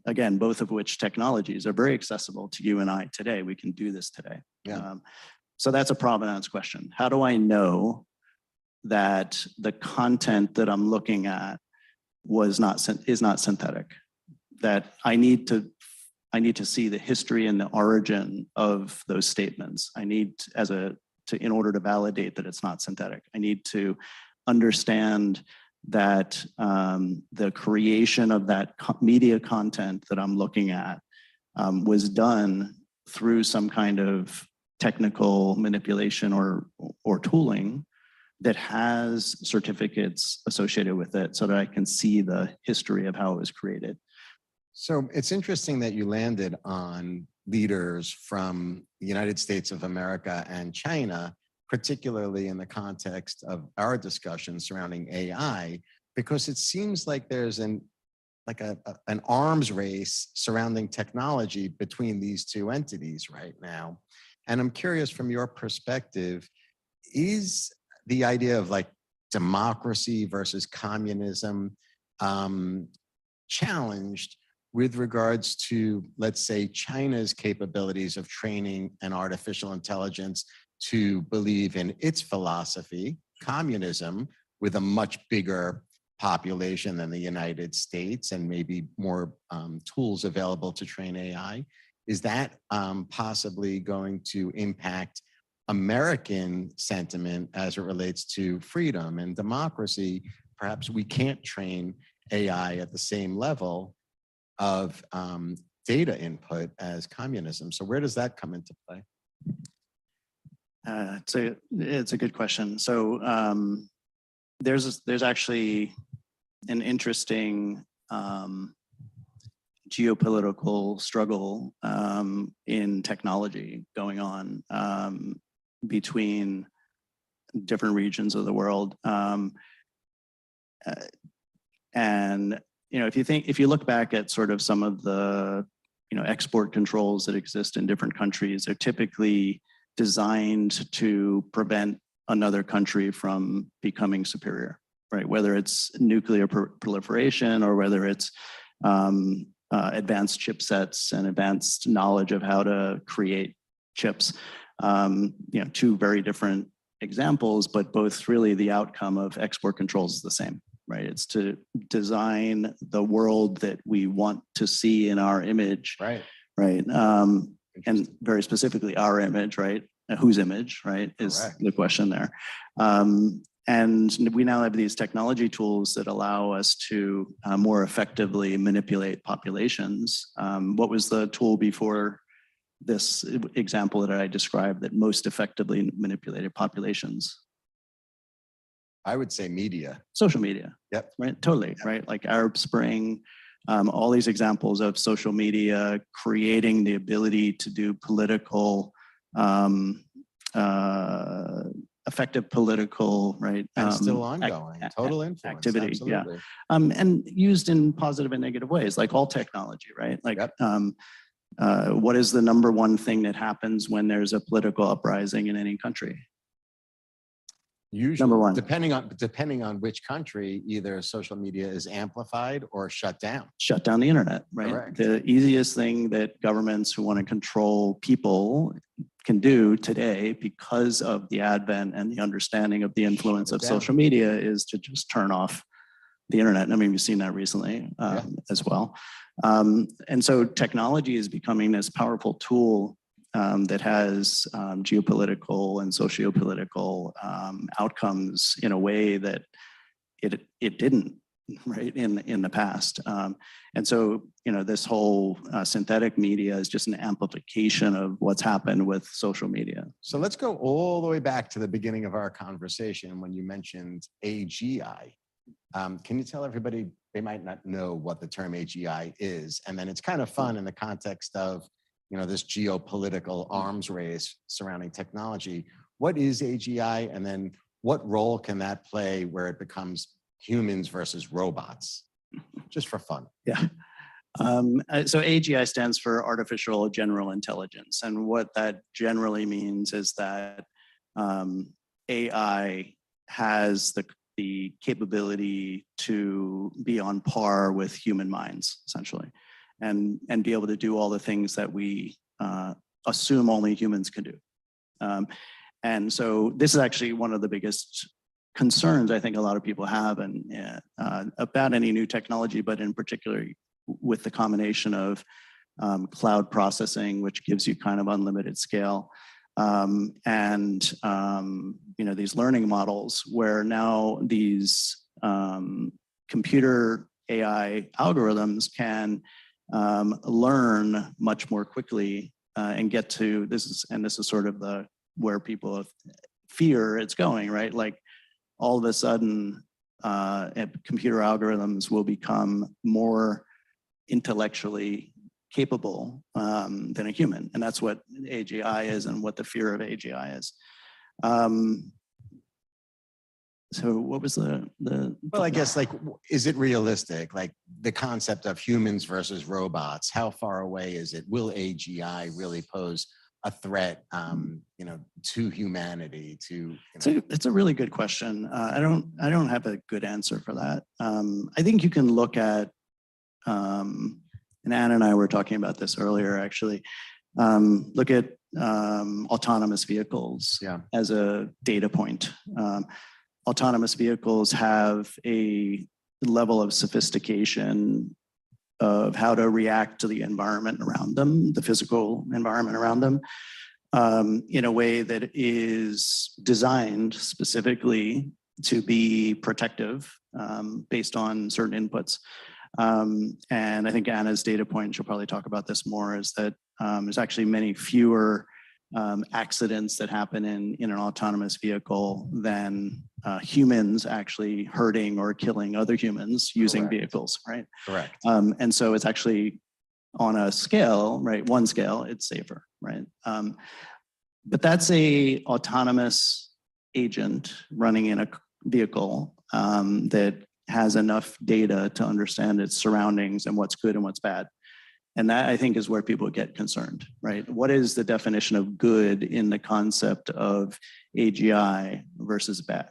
Again, both of which technologies are very accessible to you and I today. We can do this today. Yeah. So that's a provenance question. How do I know that the content that I'm looking at is not synthetic? That I need to see the history and the origin of those statements. I need in order to validate that it's not synthetic, I need to understand that the creation of that media content that I'm looking at was done through some kind of technical manipulation or tooling that has certificates associated with it so that I can see the history of how it was created. So it's interesting that you landed on leaders from the United States of America and China, particularly in the context of our discussion surrounding AI, because it seems like there's an arms race surrounding technology between these two entities right now. And I'm curious, from your perspective, is the idea of like democracy versus communism challenged with regards to, let's say, China's capabilities of training an artificial intelligence to believe in its philosophy, communism, with a much bigger population than the United States and maybe more tools available to train AI? is that possibly going to impact American sentiment as it relates to freedom and democracy? Perhaps we can't train AI at the same level of data input as communism. So where does that come into play? It's a good question. So there's actually an interesting geopolitical struggle in technology going on between different regions of the world. And if you look back at sort of some of the export controls that exist in different countries, they're typically designed to prevent another country from becoming superior, right? Whether it's nuclear proliferation or whether it's advanced chipsets and advanced knowledge of how to create chips. Two very different examples, but both really the outcome of export controls is the same, right? It's to design the world that we want to see in our image, Right. Right? And very specifically our image, right? Whose image, right, is Correct. the question there. And we now have these technology tools that allow us to more effectively manipulate populations. What was the tool before this example that I described that most effectively manipulated populations? I would say media. Social media. Yep. Right, totally, yep. Right? Like Arab Spring, all these examples of social media creating the ability to do political, effective political, right? And still ongoing, total influence. Activity, absolutely. yeah. And used in positive and negative ways, like all technology, right? Like, Yep. What is the number one thing that happens when there's a political uprising in any country? Usually, Number one. depending on which country, either social media is amplified or shut down. Shut down the internet, right? Correct. The easiest thing that governments who want to control people can do today, because of the advent and the understanding of the influence of social media, is to just turn off the internet. I mean, we've seen that recently as well. And so technology is becoming this powerful tool that has geopolitical and sociopolitical outcomes in a way that it didn't, right, in the past. And so, this whole synthetic media is just an amplification of what's happened with social media. So let's go all the way back to the beginning of our conversation when you mentioned AGI. Can you tell everybody, they might not know what the term AGI is, and then it's kind of fun in the context of this geopolitical arms race surrounding technology. What is AGI, and then what role can that play where it becomes humans versus robots? Just for fun. Yeah. So AGI stands for Artificial General Intelligence. And what that generally means is that AI has the capability to be on par with human minds, essentially, and be able to do all the things that we assume only humans can do. And so this is actually one of the biggest concerns I think a lot of people have about any new technology, but in particular with the combination of cloud processing, which gives you kind of unlimited scale, and these learning models where now these computer AI algorithms can learn much more quickly and get to this is sort of where people fear it's going, right? Like all of a sudden computer algorithms will become more intellectually capable than a human, and that's what AGI is and what the fear of AGI is. So what was well, I guess, like, is it realistic? Like the concept of humans versus robots, how far away is it? Will AGI really pose a threat, to humanity? It's a really good question. I don't have a good answer for that. I think you can look at, and Anne and I were talking about this earlier, actually. Look at autonomous vehicles as a data point. Autonomous vehicles have a level of sophistication how to react to the environment around them, the physical environment around them, in a way that is designed specifically to be protective based on certain inputs. And I think Anna's data point, she'll probably talk about this more, is that there's actually many fewer accidents that happen in an autonomous vehicle than humans actually hurting or killing other humans using Correct. vehicles, right? Correct. And so it's actually on a scale, right? One scale, it's safer, right? But that's a autonomous agent running in a vehicle that has enough data to understand its surroundings and what's good and what's bad. And that, I think, is where people get concerned, right? What is the definition of good in the concept of AGI versus bad?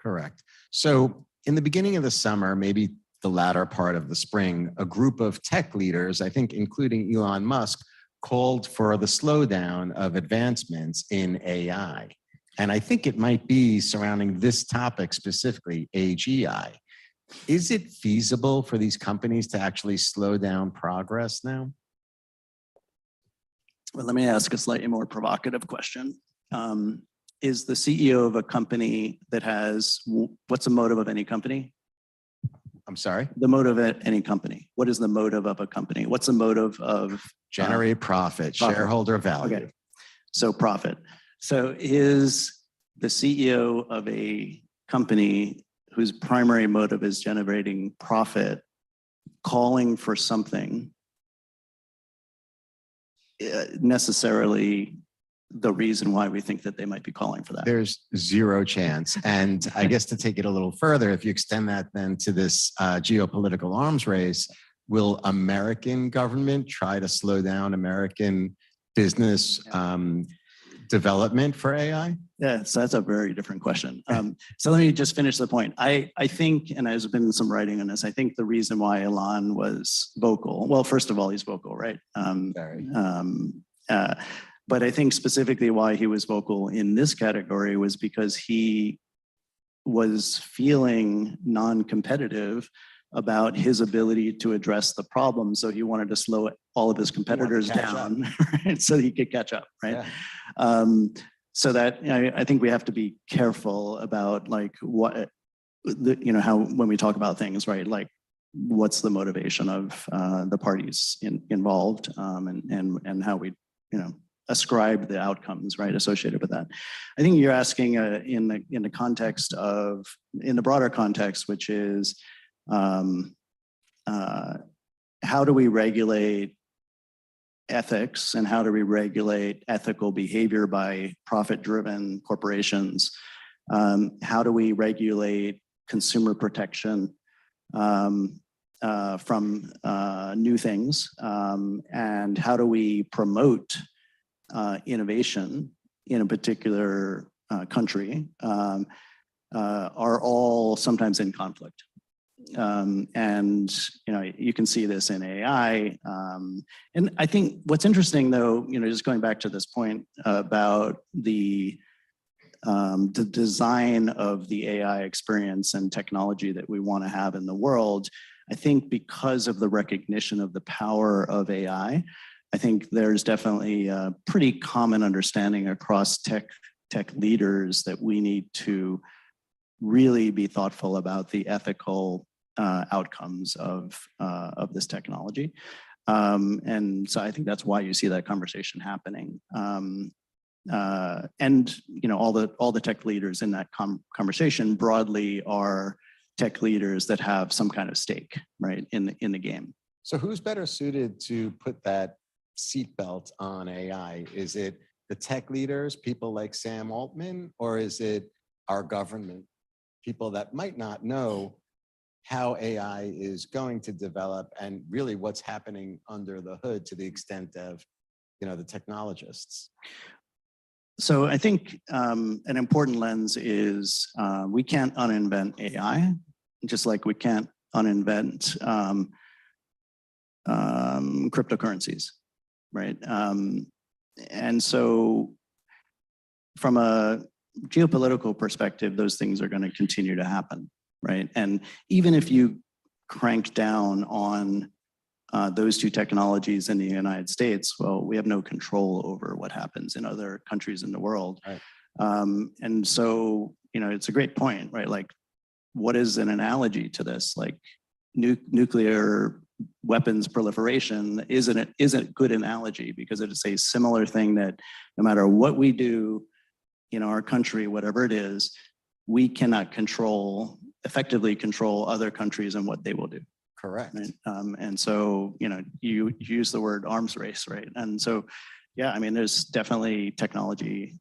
Correct. So in the beginning of the summer, maybe the latter part of the spring, a group of tech leaders, I think including Elon Musk, called for the slowdown of advancements in AI. And I think it might be surrounding this topic specifically, AGI. Is it feasible for these companies to actually slow down progress now? Well, let me ask a slightly more provocative question. Is the CEO of a company that has, what's the motive of any company? I'm sorry? The motive at any company. What is the motive of a company? What's the motive of? Generate profit, shareholder value. Okay, so profit. So is the CEO of a company whose primary motive is generating profit calling for something necessarily the reason why we think that they might be calling for that? There's zero chance. And I guess to take it a little further, if you extend that then to this geopolitical arms race, will American government try to slow down American business development for AI? Yeah, so that's a very different question. So let me just finish the point. I think, and there's been some writing on this, I think the reason why Elon was vocal, well, first of all, he's vocal, right? Very. But I think specifically why he was vocal in this category was because he was feeling non-competitive about his ability to address the problem. So he wanted to slow all of his competitors down, right? So he could catch up, right? Yeah. So that, I think we have to be careful about like what, how when we talk about things, right? Like what's the motivation of the parties involved and how we, ascribe the outcomes, right, associated with that. I think you're asking in the context of, in the broader context, which is how do we regulate ethics and how do we regulate ethical behavior by profit-driven corporations? How do we regulate consumer protection from new things? And how do we promote innovation in a particular country are all sometimes in conflict. And you can see this in AI. And I think what's interesting though, just going back to this point about the design of the AI experience and technology that we want to have in the world, I think because of the recognition of the power of AI, I think there's definitely a pretty common understanding across tech leaders that we need to really be thoughtful about the ethical outcomes of this technology. And so I think that's why you see that conversation happening. And all the tech leaders in that conversation broadly are tech leaders that have some kind of stake, right, in the game. So who's better suited to put that seatbelt on AI? Is it the tech leaders, people like Sam Altman, or is it our government, people that might not know how AI is going to develop and really what's happening under the hood to the extent of, the technologists? So I think an important lens is we can't uninvent AI, just like we can't uninvent cryptocurrencies, right? And so from a geopolitical perspective, those things are going to continue to happen, right? And even if you crank down on those two technologies in the United States, well, we have no control over what happens in other countries in the world. Right. And so, it's a great point, right? Like, what is an analogy to this? Like, nuclear weapons proliferation isn't a good analogy, because it is a similar thing that no matter what we do in our country, whatever it is, we cannot effectively control other countries and what they will do. Correct. Right? And so, you use the word arms race, right? And so, yeah, I mean, there's definitely technology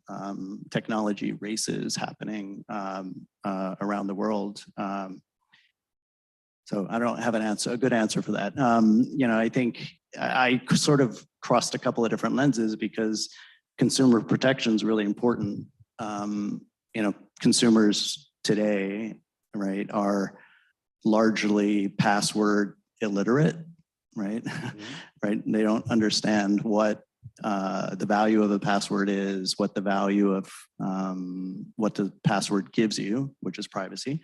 races happening around the world. So I don't have a good answer for that. I think I sort of crossed a couple of different lenses, because consumer protection is really important. Consumers today, right, are largely password illiterate, right? Mm-hmm. Right? They don't understand what the value of a password is, what the value of what the password gives you, which is privacy.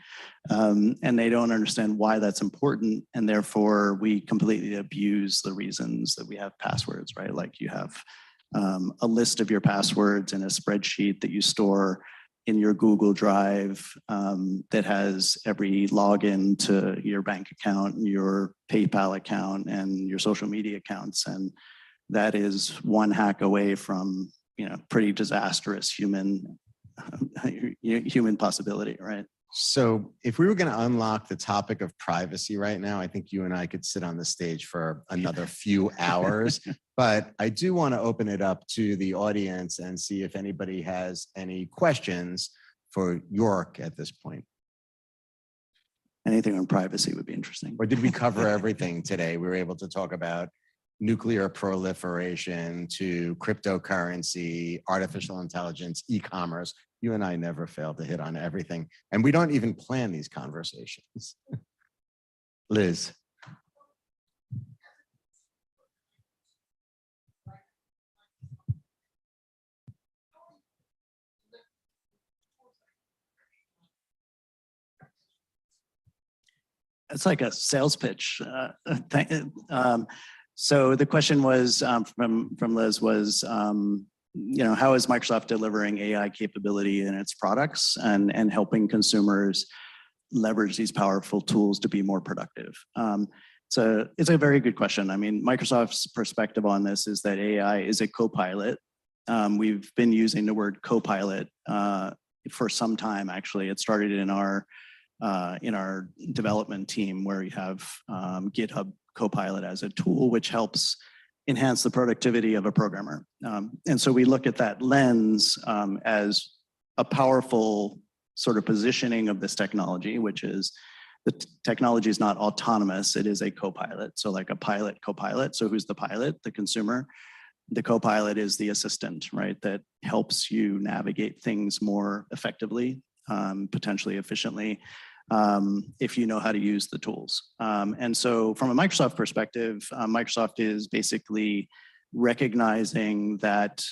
And they don't understand why that's important. And therefore, we completely abuse the reasons that we have passwords, right? Like, you have a list of your passwords in a spreadsheet that you store in your Google Drive that has every login to your bank account, your PayPal account, and your social media accounts. And that is one hack away from, pretty disastrous human possibility, right? So if we were going to unlock the topic of privacy right now, I think you and I could sit on the stage for another few hours. But I do want to open it up to the audience and see if anybody has any questions for Yorke at this point. Anything on privacy would be interesting. Or did we cover everything today? We were able to talk about nuclear proliferation to cryptocurrency, artificial intelligence, e-commerce. You and I never fail to hit on everything. And we don't even plan these conversations. Liz. It's like a sales pitch. So the question was from Liz was, how is Microsoft delivering AI capability in its products and helping consumers leverage these powerful tools to be more productive? So it's a very good question. I mean, Microsoft's perspective on this is that AI is a co-pilot. We've been using the word co-pilot for some time, actually. It started in our development team, where you have GitHub Copilot as a tool which helps enhance the productivity of a programmer. And so we look at that lens as a powerful sort of positioning of this technology, which is the technology is not autonomous, it is a co-pilot. So like a pilot, co-pilot. So who's the pilot? The consumer. The co-pilot is the assistant, right? That helps you navigate things more effectively, potentially efficiently, if you know how to use the tools. And so from a Microsoft perspective, Microsoft is basically recognizing that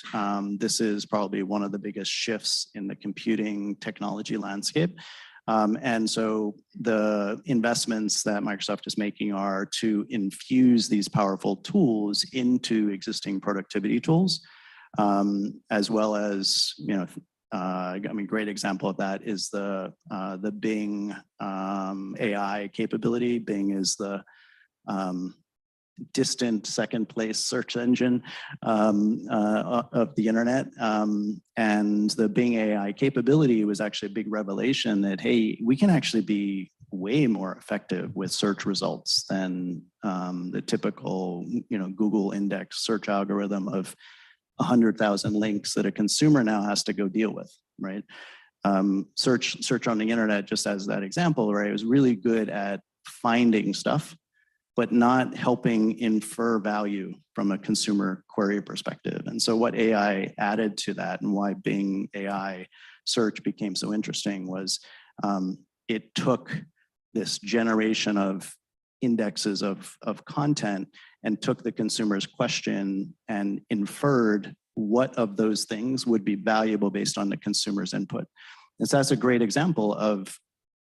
this is probably one of the biggest shifts in the computing technology landscape. And so the investments that Microsoft is making are to infuse these powerful tools into existing productivity tools, as well as, great example of that is the Bing AI capability. Bing is the distant second place search engine of the internet. And the Bing AI capability was actually a big revelation that, hey, we can actually be way more effective with search results than the typical, Google index search algorithm of 100,000 links that a consumer now has to go deal with, right? Search on the internet, just as that example, right? It was really good at finding stuff, but not helping infer value from a consumer query perspective. And so what AI added to that, and why Bing AI search became so interesting, was it took this generation of indexes of content and took the consumer's question and inferred what of those things would be valuable based on the consumer's input. And so that's a great example of,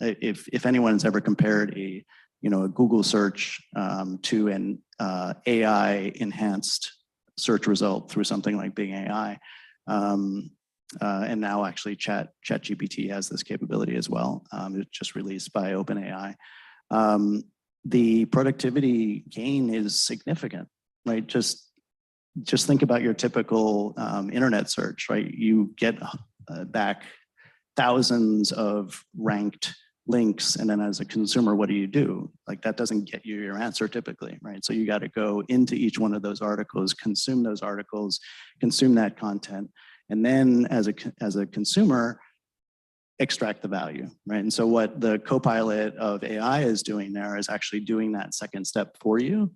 if anyone's ever compared a a Google search to an AI enhanced search result through something like Bing AI. And now actually ChatGPT has this capability as well. It's just released by OpenAI. The productivity gain is significant, right? Just think about your typical internet search, right? You get back thousands of ranked links, and then as a consumer, what do? Like that doesn't get you your answer typically, right? So you got to go into each one of those articles, consume those articles, consume that content, and then as a consumer, extract the value, right? And so what the co-pilot of AI is doing there is actually doing that second step for you.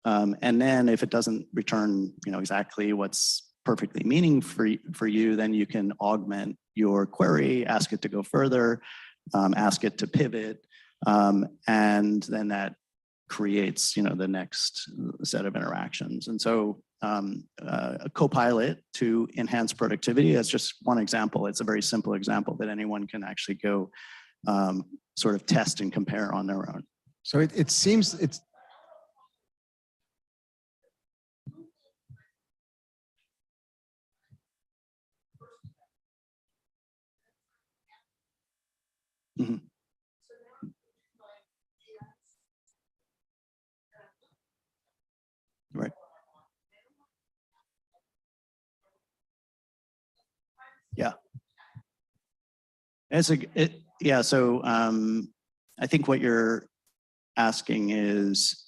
And then if it doesn't return, exactly what's perfectly meaning for you, then you can augment your query, ask it to go further, ask it to pivot, and then that creates, the next set of interactions. And so a co-pilot to enhance productivity, that's just one example. It's a very simple example that anyone can actually go sort of test and compare on their own. So it seems it's. Mm-hmm. Right. Yeah. So I think what you're asking is,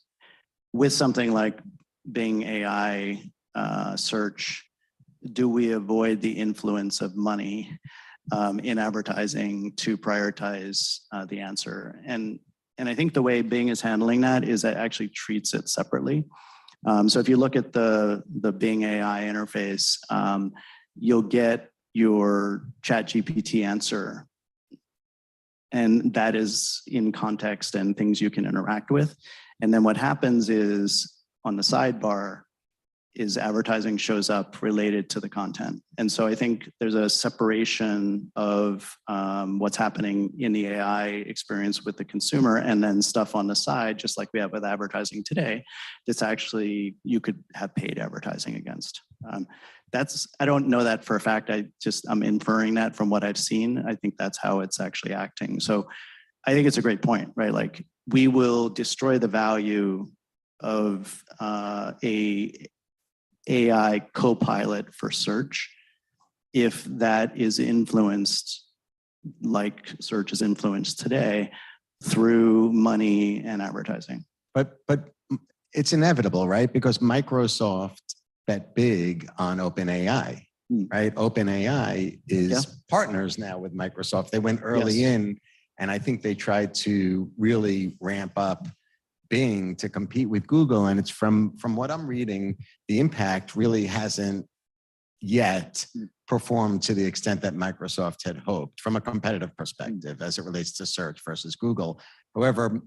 with something like Bing AI search, do we avoid the influence of money in advertising to prioritize the answer? And I think the way Bing is handling that is it actually treats it separately. So if you look at the Bing AI interface, you'll get your ChatGPT answer, and that is in context and things you can interact with. And then what happens is on the sidebar is advertising shows up related to the content. And so I think there's a separation of what's happening in the AI experience with the consumer, and then stuff on the side, just like we have with advertising today, that's actually you could have paid advertising against. I don't know that for a fact. I'm inferring that from what I've seen. I think that's how it's actually acting. So I think it's a great point, right? Like we will destroy the value of a AI co-pilot for search if that is influenced like search is influenced today through money and advertising. But it's inevitable, right? Because Microsoft bet big on OpenAI, right? OpenAI is partners now with Microsoft. They went early in, and I think they tried to really ramp up Bing to compete with Google. And it's from what I'm reading, the impact really hasn't yet performed to the extent that Microsoft had hoped from a competitive perspective as it relates to search versus Google. However,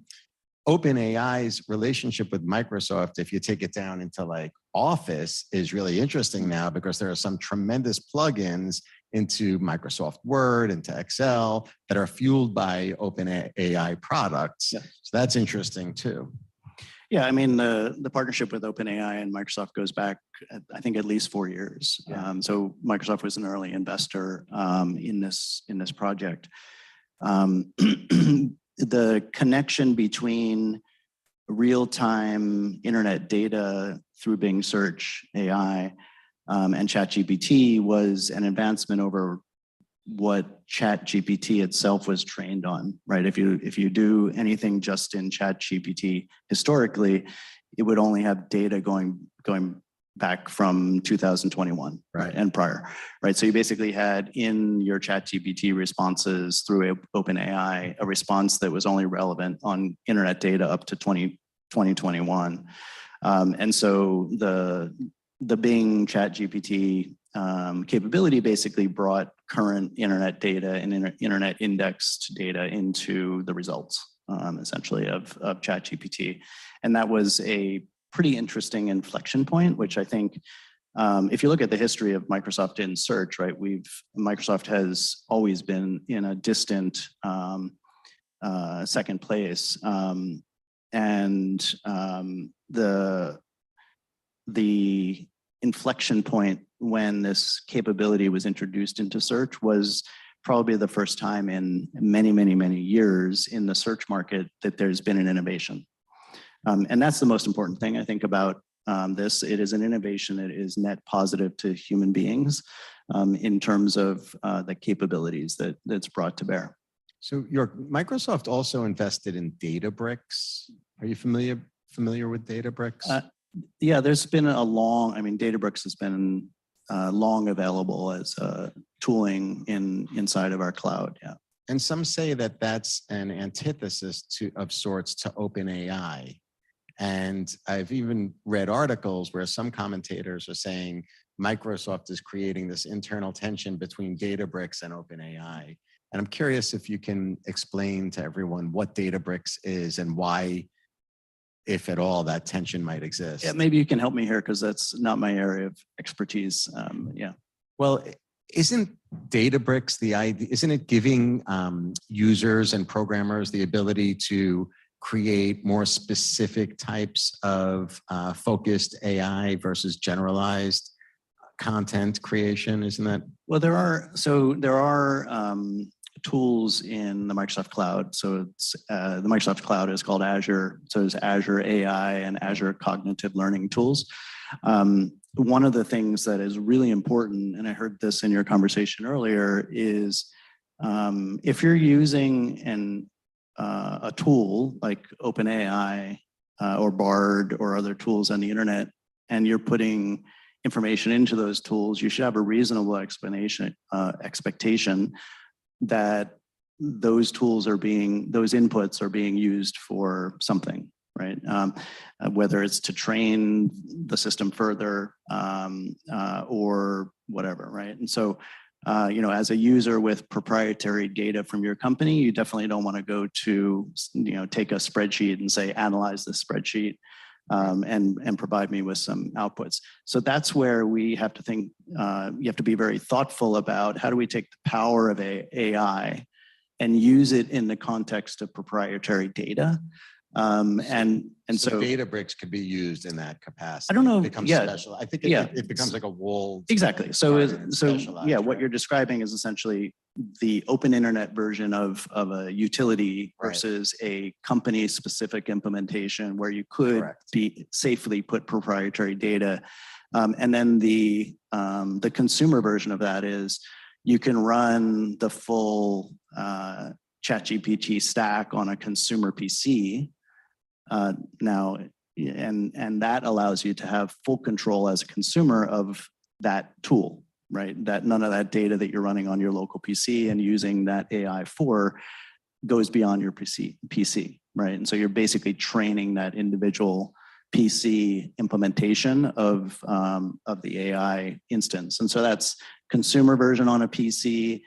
OpenAI's relationship with Microsoft, if you take it down into like Office, is really interesting now because there are some tremendous plugins into Microsoft Word, into Excel that are fueled by OpenAI products. Yeah. So that's interesting too. Yeah, I mean, the partnership with OpenAI and Microsoft goes back, I think, at least 4 years. Yeah. So Microsoft was an early investor in this project. The connection between real-time internet data through Bing Search AI and ChatGPT was an advancement over what ChatGPT itself was trained on, right? If you do anything just in ChatGPT historically, it would only have data going back from 2021, right, and prior, right? So you basically had in your ChatGPT responses through OpenAI a response that was only relevant on internet data up to 2021, and so the Bing ChatGPT capability basically brought current internet data and internet indexed data into the results, essentially, of ChatGPT. And that was a pretty interesting inflection point, which I think, if you look at the history of Microsoft in search, right, Microsoft has always been in a distant second place. and the inflection point when this capability was introduced into search was probably the first time in many, many, many years in the search market that there's been an innovation. And that's the most important thing I think about this. It is an innovation that is net positive to human beings in terms of the capabilities that's brought to bear. So Microsoft also invested in Databricks. Are you familiar with Databricks? Yeah, there's been Databricks has been long available as tooling inside of our cloud. Yeah. And some say that that's an antithesis of sorts to OpenAI. And I've even read articles where some commentators are saying Microsoft is creating this internal tension between Databricks and OpenAI. And I'm curious if you can explain to everyone what Databricks is and why, if at all, that tension might exist. Yeah, maybe you can help me here because that's not my area of expertise. Yeah. Well, isn't Databricks the idea? Isn't it giving users and programmers the ability to create more specific types of focused AI versus generalized content creation? Isn't that? Well, there are tools in the Microsoft Cloud. So it's the Microsoft Cloud is called Azure. So there's Azure AI and Azure Cognitive Learning Tools. One of the things that is really important, and I heard this in your conversation earlier, is if you're using a tool like OpenAI or Bard or other tools on the internet, and you're putting information into those tools, you should have a reasonable expectation that those inputs are being used for something, right? Whether it's to train the system further or whatever, right? And so, as a user with proprietary data from your company, you definitely don't want to go to, take a spreadsheet and say, analyze this spreadsheet and provide me with some outputs. So that's where we have to think, you have to be very thoughtful about how do we take the power of AI and use it in the context of proprietary data. So Databricks could be used in that capacity. I don't know. It becomes special. I think it becomes like a wall. Exactly. So what you're describing is essentially the open internet version of a utility versus a company specific implementation where you could safely put proprietary data. And then the consumer version of that is you can run the full ChatGPT stack on a consumer PC now, and that allows you to have full control as a consumer of that tool, right? That none of that data that you're running on your local PC and using that AI for goes beyond your PC, right? And so you're basically training that individual PC implementation of the AI instance. And so that's consumer version on a PC,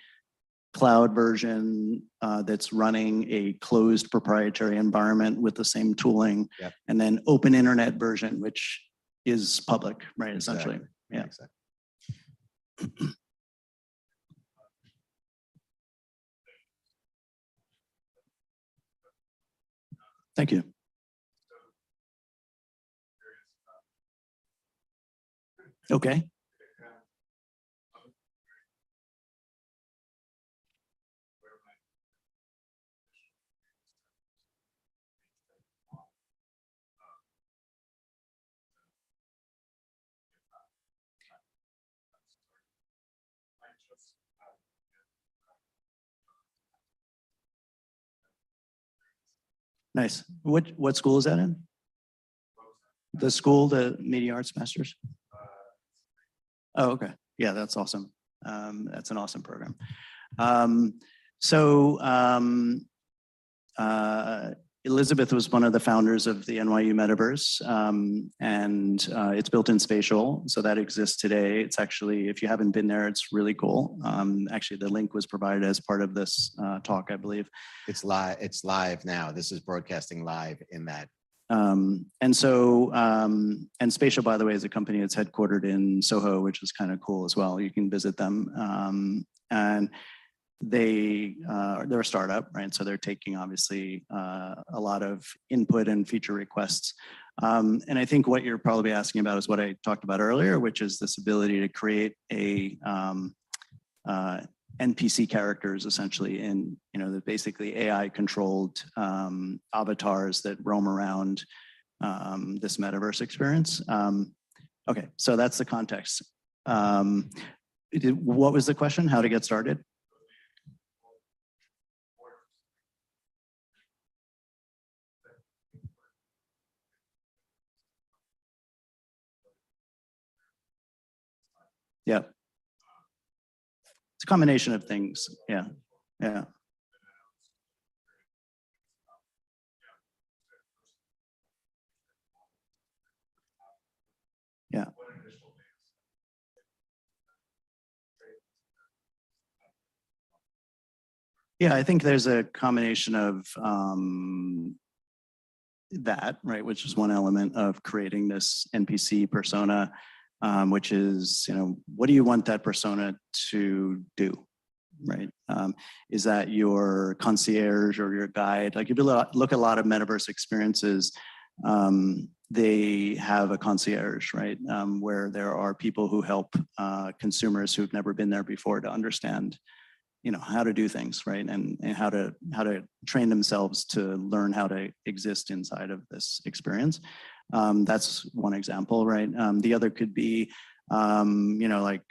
cloud version that's running a closed proprietary environment with the same tooling, and then open internet version, which is public, right? Essentially. Yeah. Exactly. Thank you. Okay. Nice. What school is that in? The school, the Media Arts Masters? Oh, okay. Yeah, that's awesome. That's an awesome program. Elizabeth was one of the founders of the NYU Metaverse, and it's built in spatial, so that exists today. It's actually, if you haven't been there, it's really cool. Actually, the link was provided as part of this talk, I believe. It's live now. This is broadcasting live in that. And Spatial, by the way, is a company that's headquartered in Soho, which is kind of cool as well. You can visit them. And they're a startup, right? So they're taking obviously a lot of input and feature requests. And I think what you're probably asking about is what I talked about earlier, which is this ability to create a NPC characters essentially in, the basically AI controlled avatars that roam around this metaverse experience. Okay, so that's the context. What was the question? How to get started? Yeah. It's a combination of things. Yeah. Yeah. Yeah. Yeah, I think there's a combination of that, right, which is one element of creating this NPC persona, which is, what do you want that persona to do, right? Is that your concierge or your guide? Like if you look at a lot of metaverse experiences, they have a concierge, right? Where there are people who help consumers who've never been there before to understand how to do things, right? And how to train themselves to learn how to exist inside of this experience. That's one example, right? The other could be, like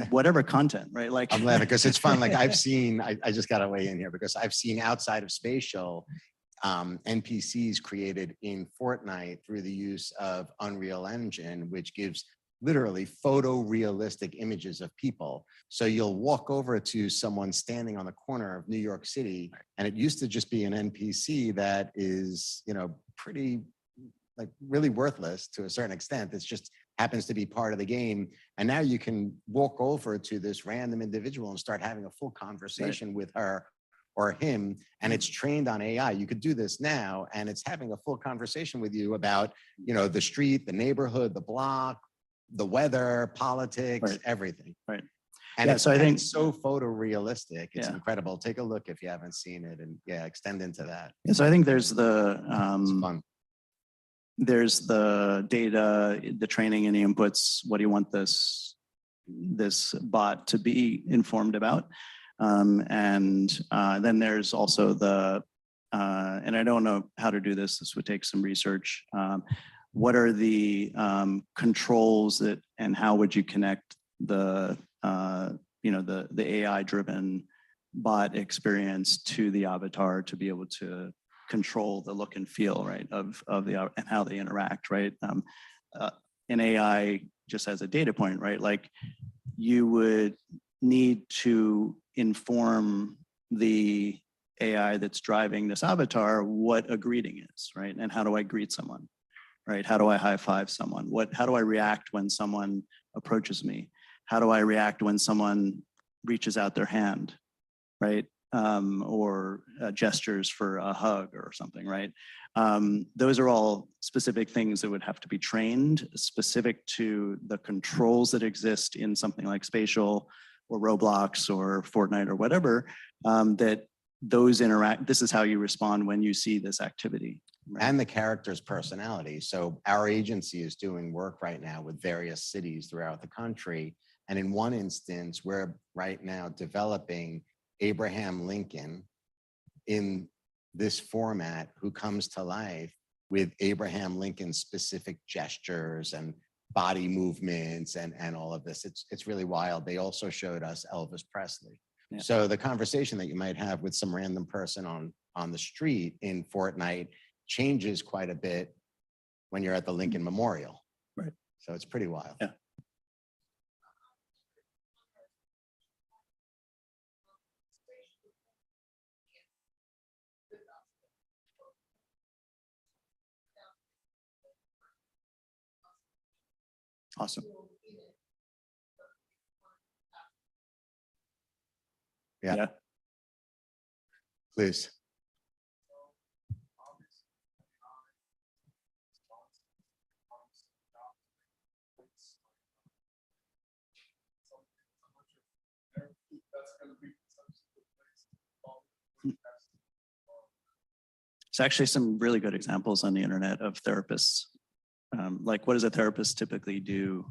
whatever content, right? Like I'm glad because it's fun. Like I've seen, I just got to weigh in here because I've seen outside of spatial NPCs created in Fortnite through the use of Unreal Engine, which gives literally photorealistic images of people. So you'll walk over to someone standing on the corner of New York City, and it used to just be an NPC that is, pretty like really worthless to a certain extent. It's just happens to be part of the game. And now you can walk over to this random individual and start having a full conversation with her or him, and it's trained on AI. You could do this now, and it's having a full conversation with you about, the street, the neighborhood, the block, the weather, politics, everything. Right. And so I think it's so photorealistic. It's incredible. Take a look if you haven't seen it, and extend into that. Yeah, so I think there's the It's fun. There's the data, the training and the inputs. What do you want this bot to be informed about? And then there's also the, and I don't know how to do this. This would take some research. What are the controls that, and how would you connect the the AI-driven bot experience to the avatar to be able to control the look and feel, right, of the and how they interact, right? An AI, just as a data point, right? Like you would need to inform the AI that's driving this avatar what a greeting is, right? And how do I greet someone, right? How do I high five someone? How do I react when someone approaches me? How do I react when someone reaches out their hand, right? Or gestures for a hug or something, right? Those are all specific things that would have to be trained specific to the controls that exist in something like spatial or Roblox or Fortnite or whatever, that those interact. This is how you respond when you see this activity. Right? And the character's personality. So our agency is doing work right now with various cities throughout the country. And in one instance, we're right now developing Abraham Lincoln in this format who comes to life with Abraham Lincoln's specific gestures and body movements and all of this. It's really wild. They also showed us Elvis Presley. Yeah. So the conversation that you might have with some random person on the street in Fortnite changes quite a bit when you're at the Lincoln Memorial. Right. So it's pretty wild. Yeah. Awesome. Yeah. Please. There's actually some really good examples on the internet of therapists. Like, what does a therapist typically do?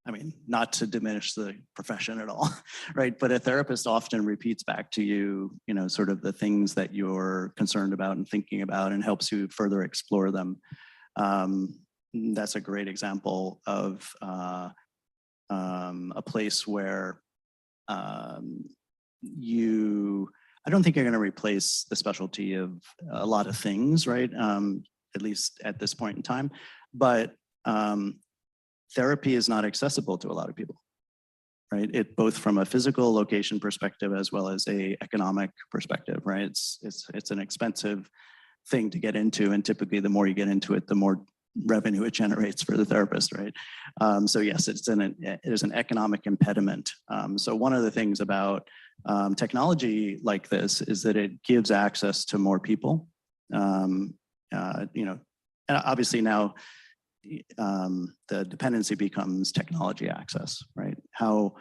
I mean, not to diminish the profession at all, right? But a therapist often repeats back to you, you know, sort of the things that you're concerned about and thinking about, and helps you further explore them. That's a great example of a place where I don't think you're going to replace the specialty of a lot of things, right? At least at this point in time. But therapy is not accessible to a lot of people, right? It both from a physical location perspective as well as a economic perspective, right? It's an expensive thing to get into, and typically the more you get into it, the more revenue it generates for the therapist, right? So yes, it is an economic impediment. So one of the things about technology like this is that it gives access to more people. You know, and obviously now the dependency becomes technology access, right? How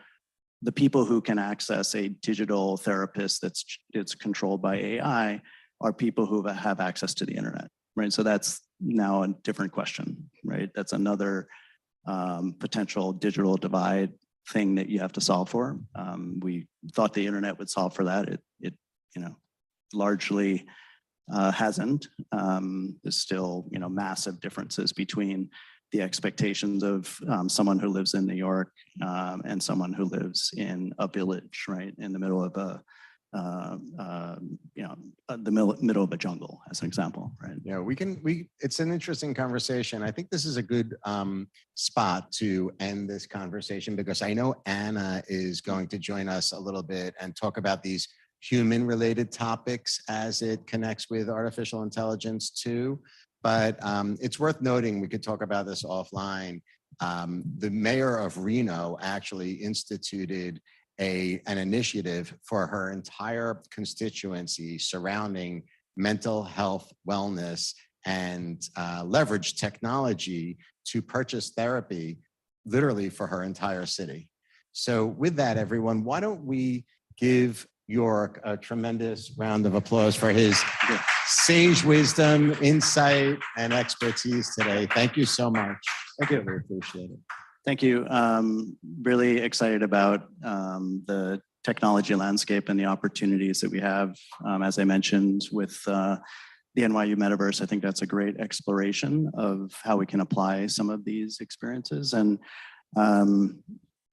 the people who can access a digital therapist it's controlled by AI are people who have access to the internet, right? So that's now a different question, right? That's another potential digital divide thing that you have to solve for. We thought the internet would solve for that. It you know, largely hasn't. There's still, you know, massive differences between the expectations of someone who lives in New York and someone who lives in a village, right, in the middle of a you know, the middle of a jungle, as an example, right? Yeah, it's an interesting conversation. I think this is a good spot to end this conversation, because I know Anna is going to join us a little bit and talk about these human related topics as it connects with artificial intelligence too. But it's worth noting, we could talk about this offline. The mayor of Reno actually instituted an initiative for her entire constituency surrounding mental health, wellness, and leverage technology to purchase therapy literally for her entire city. So with that, everyone, why don't we give Yorke a tremendous round of applause for his sage wisdom, insight, and expertise today. Thank you so much. Thank you. Really appreciate it. Thank you. Really excited about the technology landscape and the opportunities that we have. As I mentioned, with the NYU Metaverse, I think that's a great exploration of how we can apply some of these experiences. And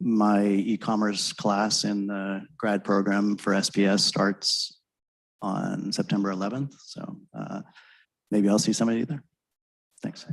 my e-commerce class in the grad program for SPS starts on September 11th. So maybe I'll see somebody there. Thanks.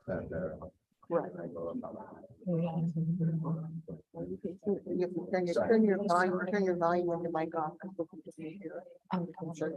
Right. You can turn your volume on the mic off. I'm sure.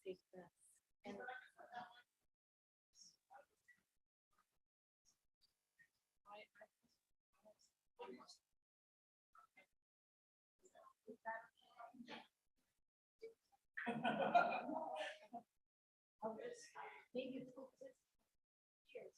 take this. And maybe it's cheers.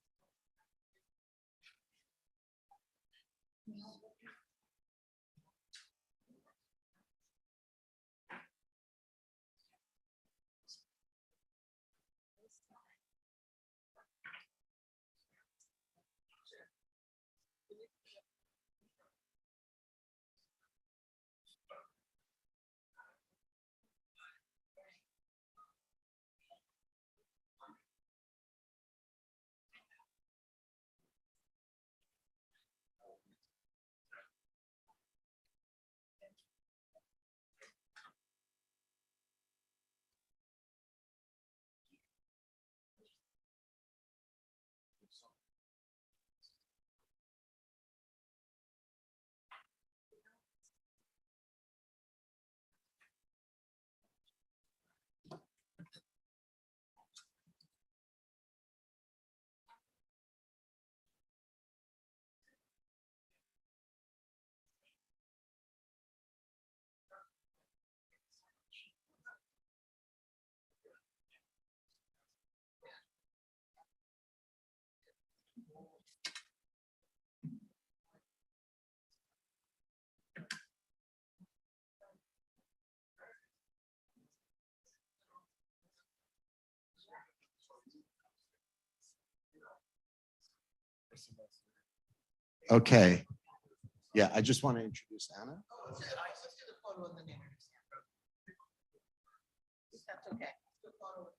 Okay. Yeah, I just want to introduce Anna. Let's do the photo and then introduce him. That's okay. The photo.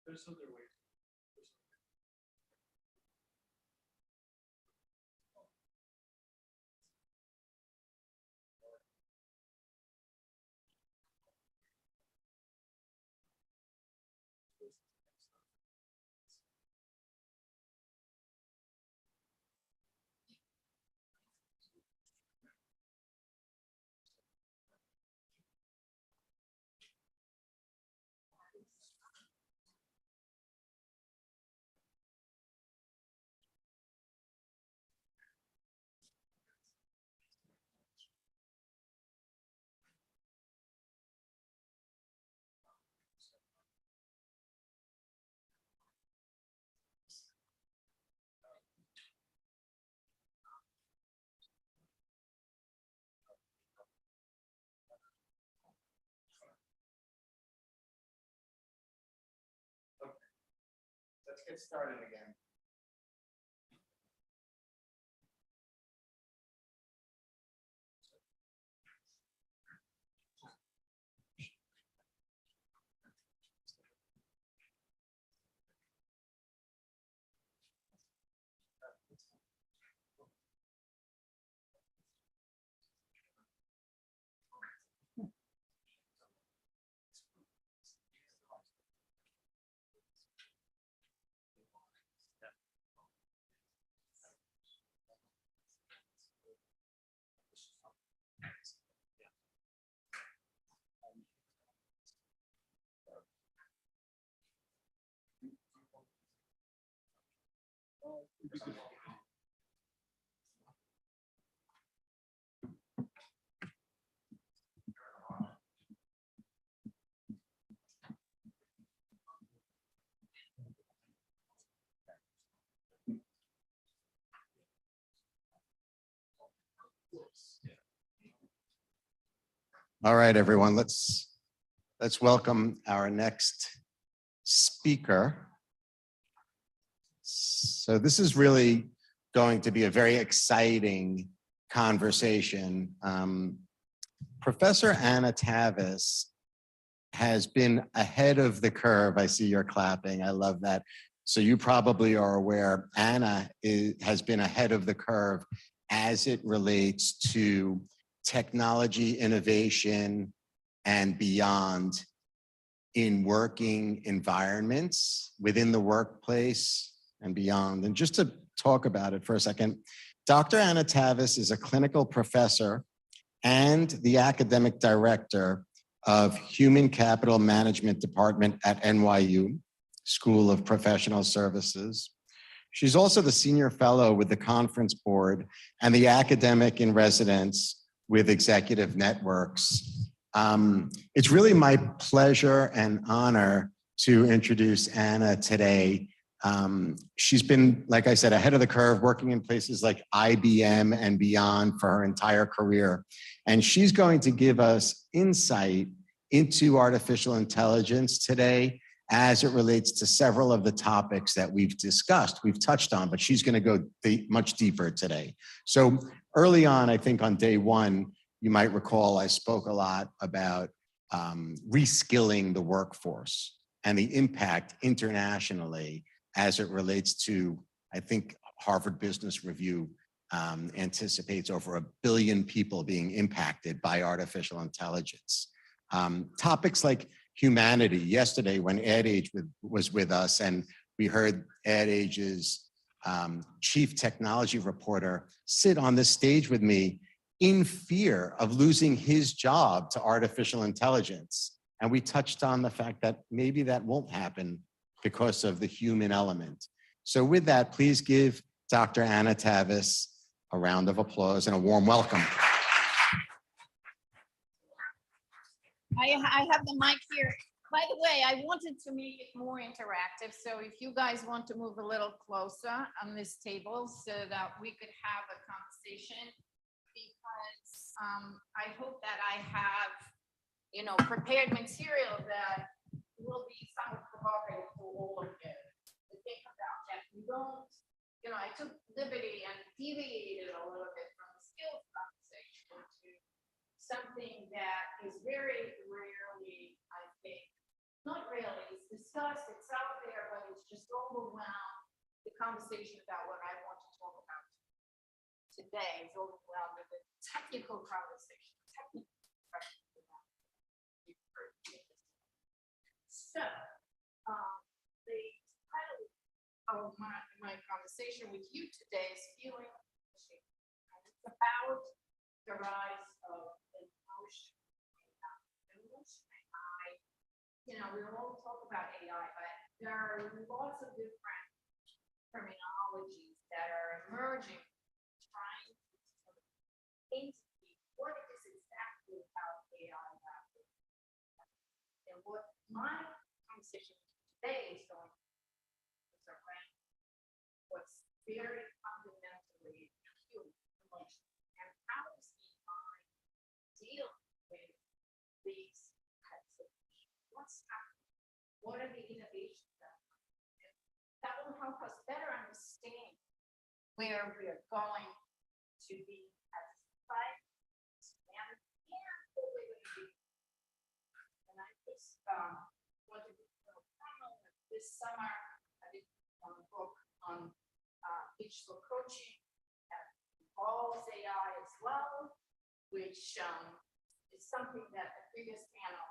There's other ways. Let's get started again. All right, everyone, let's welcome our next speaker. So this is really going to be a very exciting conversation. Professor Anna Tavis has been ahead of the curve. I see you're clapping. I love that. So you probably are aware, Anna has been ahead of the curve as it relates to technology innovation and beyond in working environments within the workplace and beyond. And just to talk about it for a second, Dr. Anna Tavis is a clinical professor and the academic director of Human Capital Management Department at NYU School of Professional Services. She's also the senior fellow with the Conference Board and the academic in residence with Executive Networks. It's really my pleasure and honor to introduce Anna today. She's been, like I said, ahead of the curve, working in places like IBM and beyond for her entire career. And she's going to give us insight into artificial intelligence today as it relates to several of the topics that we've discussed, we've touched on, but she's going to go much deeper today. So early on, I think on day one, you might recall I spoke a lot about reskilling the workforce and the impact internationally as it relates to, I think Harvard Business Review anticipates over 1 billion people being impacted by artificial intelligence. Topics like humanity. Yesterday, when AdAge was with us, and we heard AdAge's chief technology reporter sit on this stage with me in fear of losing his job to artificial intelligence. And we touched on the fact that maybe that won't happen because of the human element. So with that, please give Dr. Anna Tavis a round of applause and a warm welcome. I have the mic here. By the way, I wanted to make it more interactive. So if you guys want to move a little closer on this table so that we could have a conversation, because I hope that I have, prepared material that will be somewhat provocative for all of you to think about that. We don't, I took liberty and deviated a little bit from the skills conversation to something that is very rarely, I think, not really, it's discussed, it's out there, but it's just overwhelmed. The conversation about what I want to talk about today is overwhelmed with the technical conversation. So, the title of my conversation with you today is Feeling Machine. And it's about the rise of emotion. Emotion AI. We all talk about AI, but there are lots of different terminologies that are emerging, trying to sort of indicate what it is exactly about AI happening. And what my conversation today is going to is around what's very fundamentally human emotion and how does the mind deal with these types of issues. What's happening? What are the innovations that will help us better understand where we are going to be as a society and what we're going to be. And I just wanted to this summer, I did a book on digital coaching that involves AI as well, which is something that the previous panel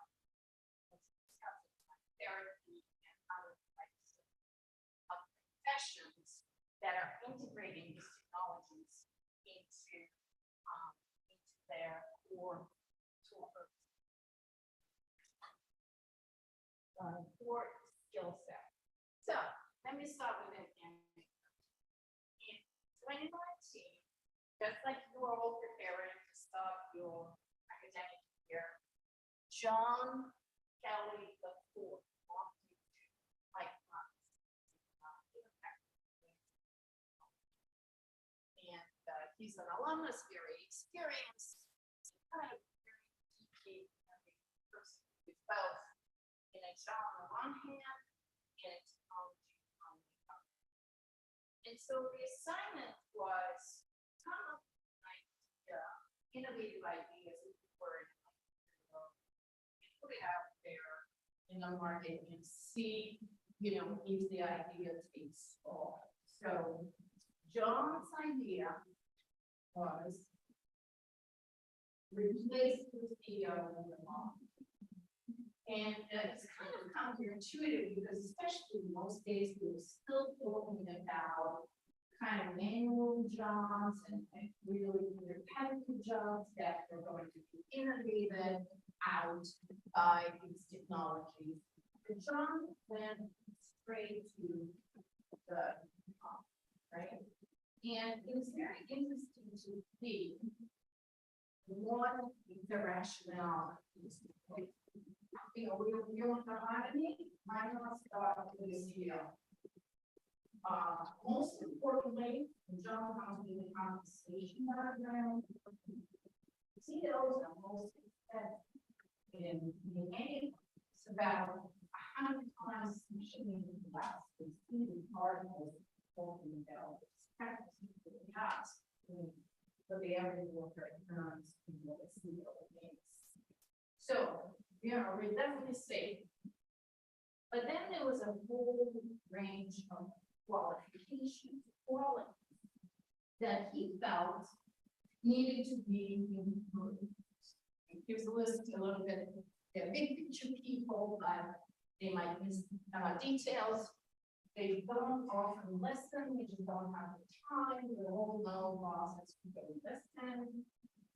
was discussing, like therapy and other types of professions that are integrating these technologies into their core toolbox. Core skill set. So let me start with an anecdote. In 2019, just like you are all preparing to start your academic year, John Kelly IV walked into my class. And he's an alumnus, very experienced, kind of very deeply both in HR on the one hand and technology on the other. And so the assignment was come up with an idea, innovative ideas, if you were, and put it out there in the market and see, you know, if the idea takes off. So John's idea was replace the CEO with the mom. And it's kind of counterintuitive because especially in most days, we were still talking about kind of manual jobs and really repetitive jobs that were going to be innovated out by these technologies. But John went straight to the top, right? And it was very interesting to see what the rationale is. You know, we want to hire me, I must start with the CEO. Most importantly, John comes with the compensation diagram. CEOs are most expensive in any, it's about 100 times machine less than even part of talking about jobs. So the average worker earns what a CEO makes. So, you know, we're definitely safe. But then there was a whole range of qualifications, qualities that he felt needed to be improved. Here's a list a little bit. They're big picture people, but they might miss details. They don't often listen, they just don't have the time, the whole no process to go listen.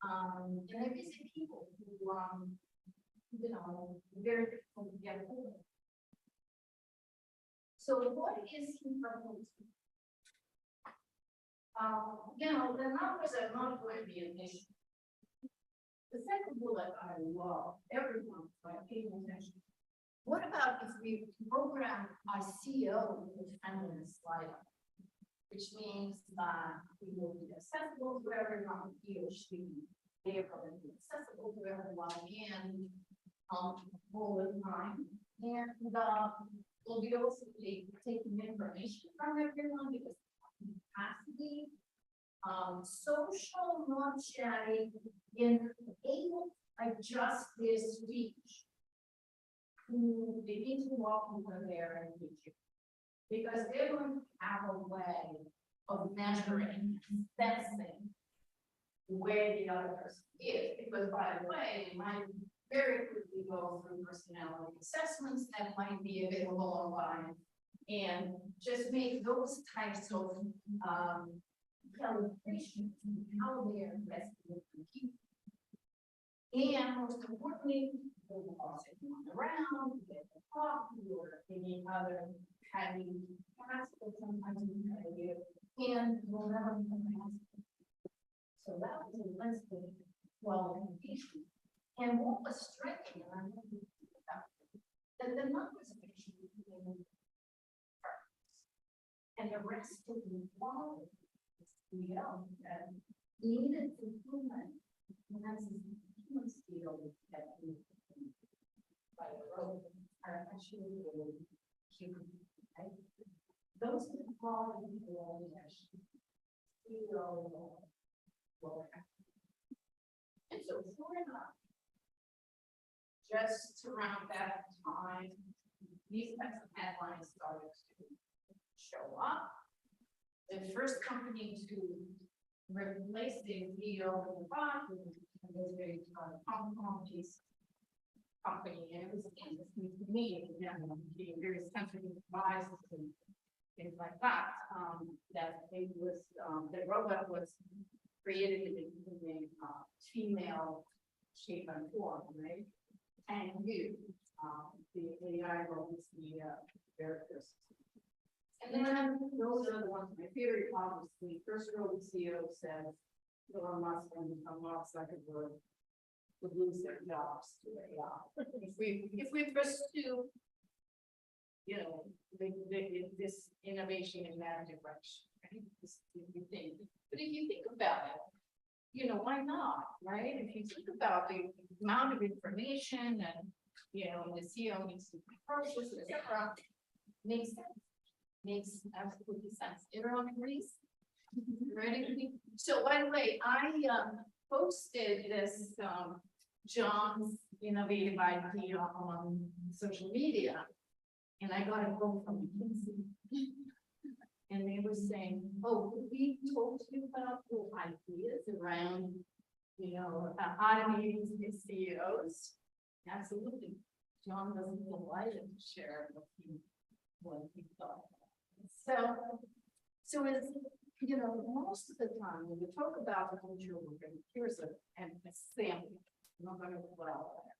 And they're busy people who, you know, very difficult to get hold of. So what is he proposing? You know, the numbers are not going to be an issue. The second bullet I love, everyone by paying attention. What about if we program our CEO with 10 minutes slide, which means that he will be accessible to everyone, he or she be able to be accessible to everyone and all the time. And we'll be also taking information from everyone because capacity, social, not chatty, and able to adjust their speech. Who they need to walk over there and teach you. Because they're going to have a way of measuring, sensing where the other person is. Because by the way, they might very quickly go through personality assessments that might be available online and just make those types of calibrations in how they are investing in people. And most importantly, they'll also run around, get the coffee or any other heavy task that sometimes you try to do, and you'll never become. So that was a less than qualification. And what was striking, and I'm going to think about it, that the numbers actually became first. And the rest of the quality that needed improvement. And that's human skill that we by the road are actually human. Right? Those are the quality people that will happen. And so sure enough, just around that time, these types of headlines started to show up. The first company to replace the CEO of the bot was a Hong Kong piece company, and it was interesting to me, the various companies advised and things like that. That it was the robot was created in a female shape and form, right? And you, the AI was the therapist. And then those are the ones, my favorite problems. The first role the CEO says, Elon Musk and Mark Zuckerberg would lose their jobs to AI. If we pursue, you know, this innovation in that direction, right? This, if you think. But if you think about it, you know, why not, right? If you think about the amount of information and you know, the CEO needs to be process, et cetera, makes sense. Makes absolutely sense. Everyone agrees? Ready? So by the way, I posted this John's innovative idea on social media. And I got a call from McKinsey. And they were saying, oh, we told you about the ideas around, you know, automating the CEOs. Absolutely. John doesn't delight to share what he thought. So it's, you know, most of the time when we talk about the culture, we're going to, here's a sample. I'm not going to put out there.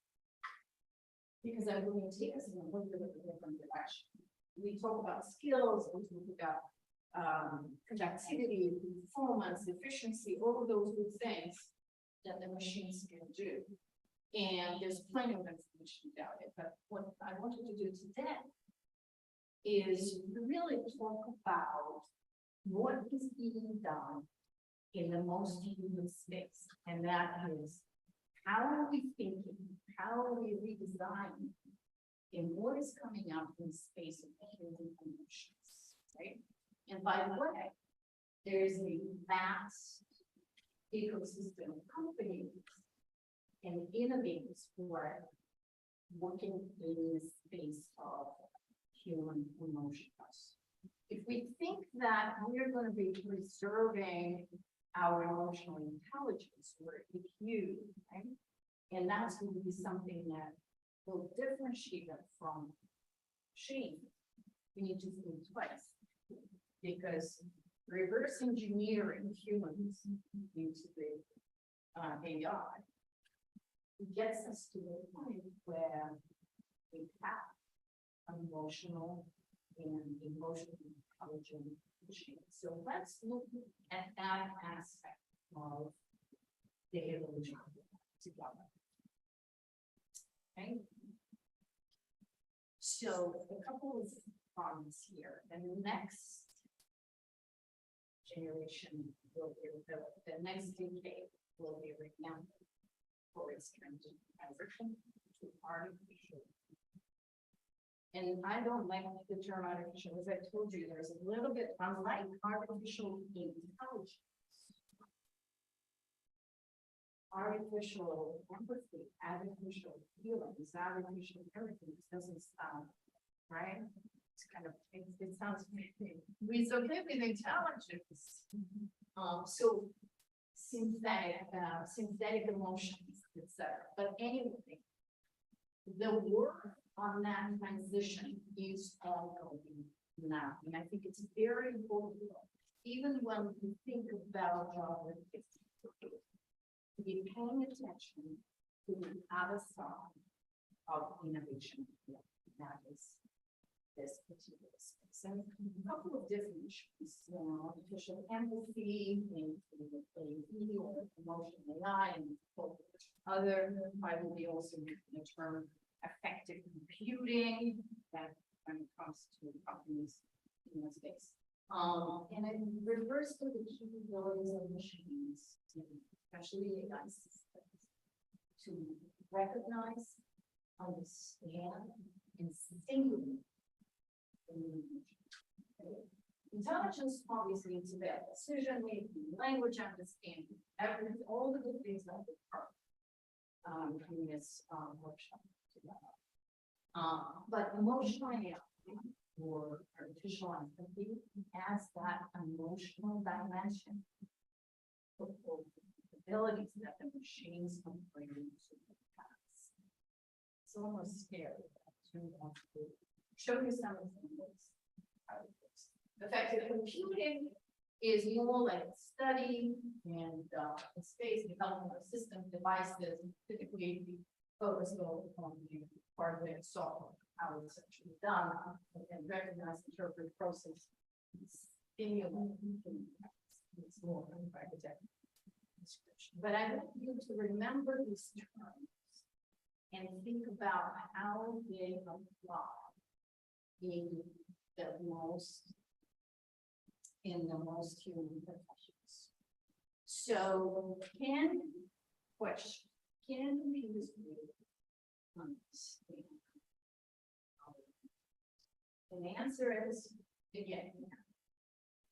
Because I'm going to take us in a little bit of a different direction. We talk about skills, we talk about productivity, performance, efficiency, all of those good things that the machines can do. And there's plenty of information about it, but what I wanted to do today is really talk about what is being done in the most human space. And that is, how are we thinking? How are we redesigning? And what is coming up in the space of human emotions, right? And by the way, there's a vast ecosystem of companies and innovators who are working in the space of human emotions. If we think that we're going to be preserving our emotional intelligence or EQ, right? And that's going to be something that will differentiate us from machine. We need to think twice, because reverse engineering humans into the AI gets us to the point where we have emotional and emotionally intelligent machines. So let's look at that aspect of the evolution together. Okay. So a couple of problems here, and the next generation will be the next decade will be remembered for its transition to artificial. And I don't like the term artificial, as I told you, there's a little bit unlike artificial intelligence. Artificial empathy, artificial feelings, artificial everything doesn't sound right. It's kind of it sounds it's okay with intelligence. So synthetic emotions, etc. But anyway, the work on that transition is ongoing now, and I think it's very important. Even when we think about job to be paying attention to the other side of innovation. That is this particular space. And a couple of different issues, artificial empathy, or emotional AI, and other, I will be also using the term effective computing, that when it comes to companies in that space. And it refers to the capabilities of machines, especially AI systems, to recognize, understand, and stimulate the emotions. Intelligence obviously is about decision making, language understanding, everything, all the good things that we heard in this workshop together. But emotional AI or artificial empathy has that emotional dimension, the abilities that the machines can bring to the past. It's almost scary to want to show you some examples. Effective computing is more like study and space development of systems, devices, typically focused on the hardware and software, how it's actually done, and recognize, interpret, process, stimulate. It's more architecture description. But I want you to remember these terms and think about how they apply in the most human professions. So can you please read understand. And the answer is, again,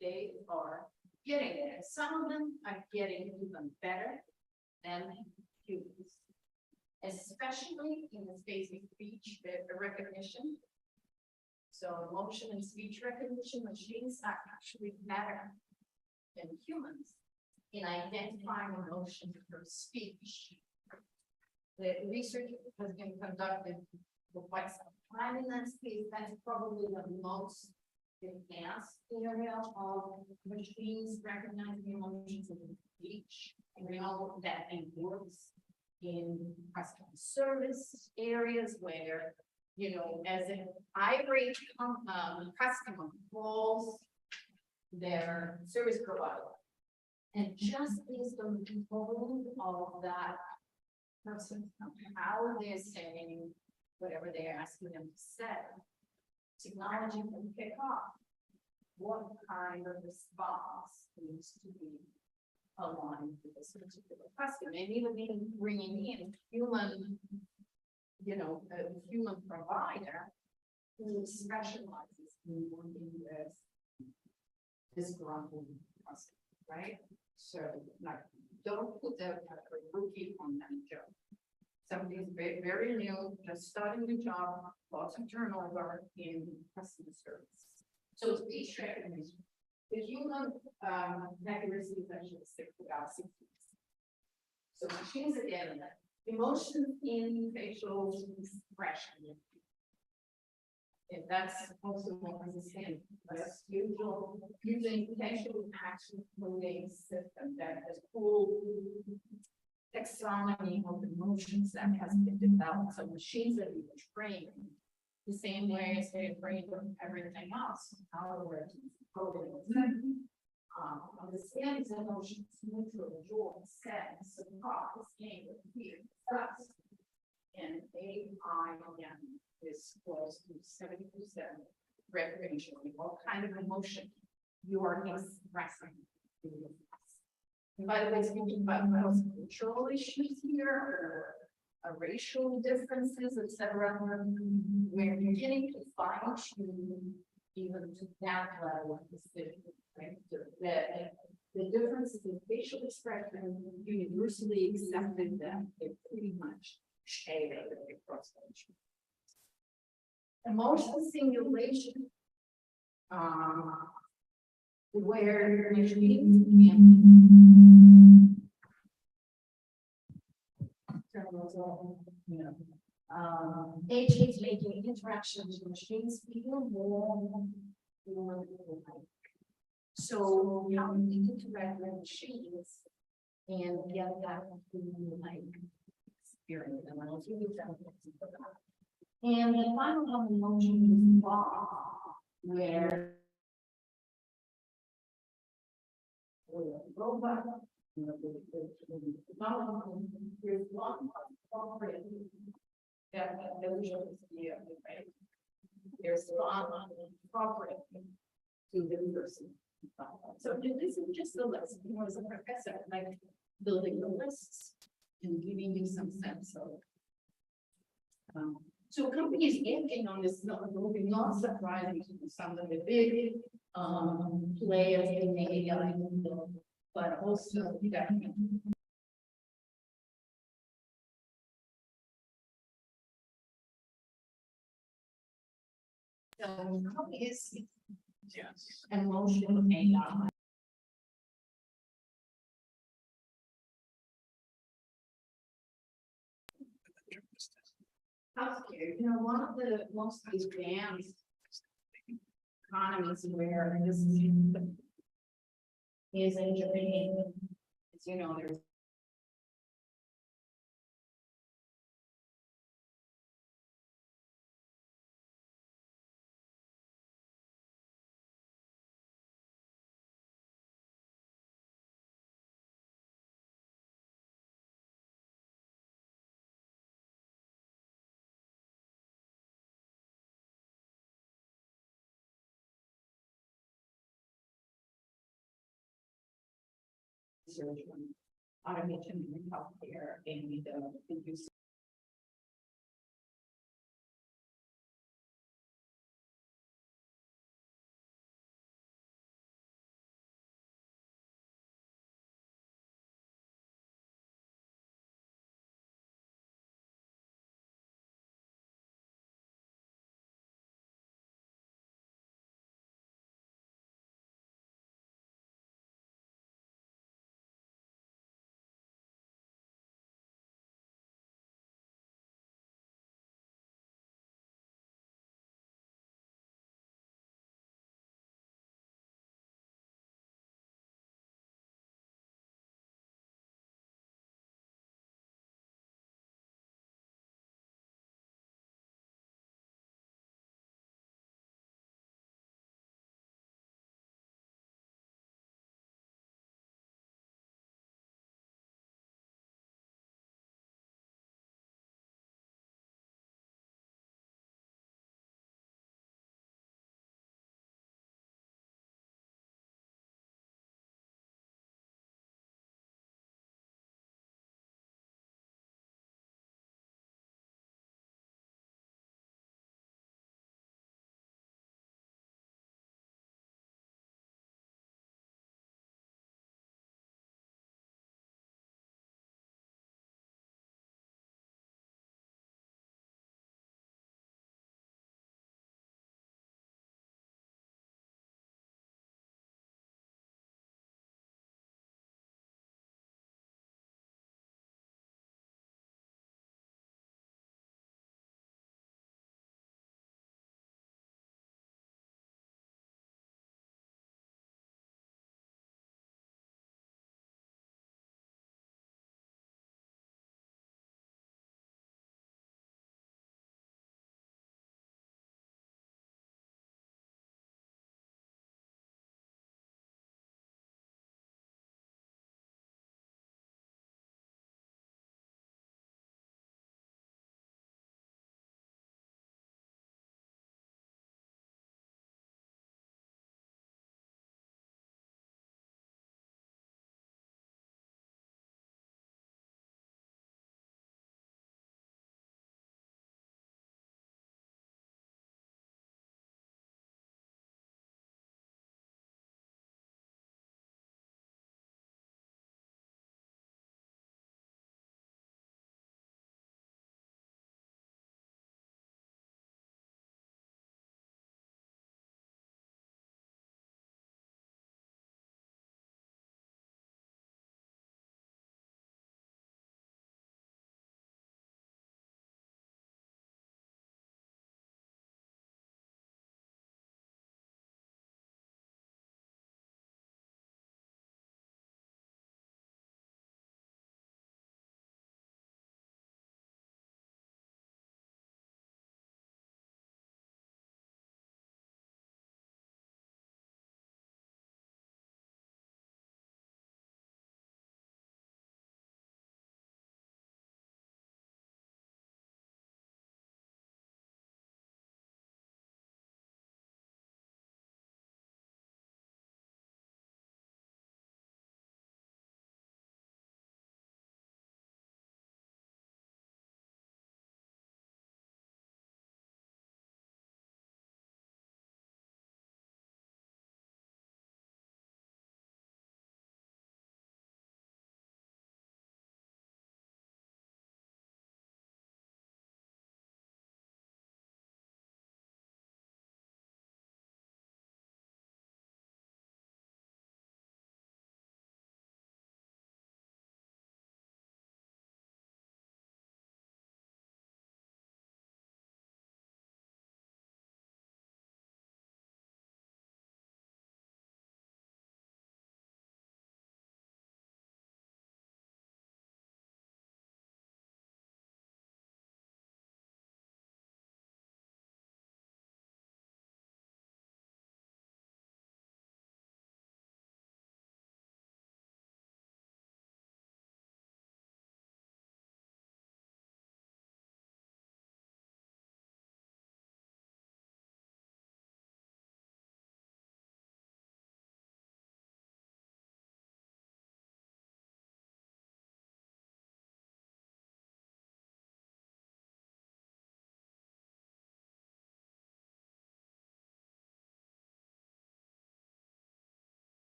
they are getting there. Some of them are getting even better than humans, especially in the space of speech recognition. So motion and speech recognition machines are actually better than humans in identifying emotion through speech. The research has been conducted for quite some time in that space. That's probably the most advanced area of machines recognizing emotions in speech. And we know that it works in customer service areas where, you know, as an irate customer calls their service provider, and just based on the tone of that person, how they're saying whatever they're asking them to say, technology can pick up what kind of response needs to be aligned with this particular customer, and even bringing in human, you know, a human provider who specializes in working with disgruntled customer, right? So, like, don't put that rookie on that job. Somebody's very, very new, just starting the job, lots of turnover in customer service. So speech recognition, the human accuracy is actually about 60%. So machines are getting that. Emotion in facial expression. And that's also what I was saying, that's usual using facial action coding system that has full taxonomy of emotions that has been developed. So machines that we train the same way as they train everything else. However, coding understands emotions, neutral, joy, sadness, surprise, anger, fear, trust. And AI again is close to 70% recognition of what kind of emotion you are expressing. And by the way, speaking about cultural issues here, or racial differences, etc., we're beginning to fine tune even to that level of decision. Right? The differences in facial expression universally accepted that they pretty much share across culture. Emotional simulation, where machines agents making interactions with machines feel more human-like. So how do we interact with machines and get that human-like experience? And I'll give you examples of that. And the final one, emotion is law, where robot, there's one appropriate that right? There's one appropriate to the person. So this is just a list. You know, as a professor, like building the lists and giving you some sense of. So companies working on this will be not surprising to some of the big players in the AI, but also definitely. So companies, yes, emotional AI. Healthcare, you know, one of the most advanced economies where this is in Japan. As you know, there's research on automation in healthcare and the use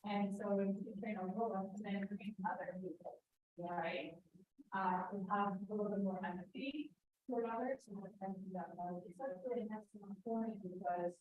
And so when you train on roll up, then train other people, right? We have a little bit more empathy for others, and we're trying to do that more. It's really an excellent point because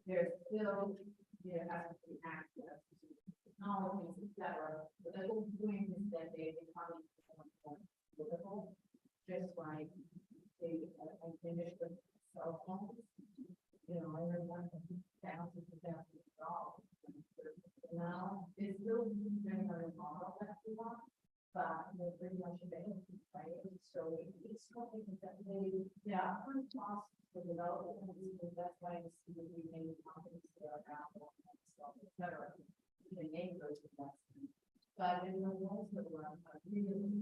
there's still, there has to be access to technologies, et cetera. But that's what we're doing this decade, it's probably more political, just like they, I finished with cell phones. You know, I remember one thousands of dollars. Now, it's still very, very model that we want, but they're pretty much available, right? So it's something that they, yeah, upfront costs for development, and that's why you see we made companies that are Apple and stuff, et cetera. They make those investments. But in the ones that were really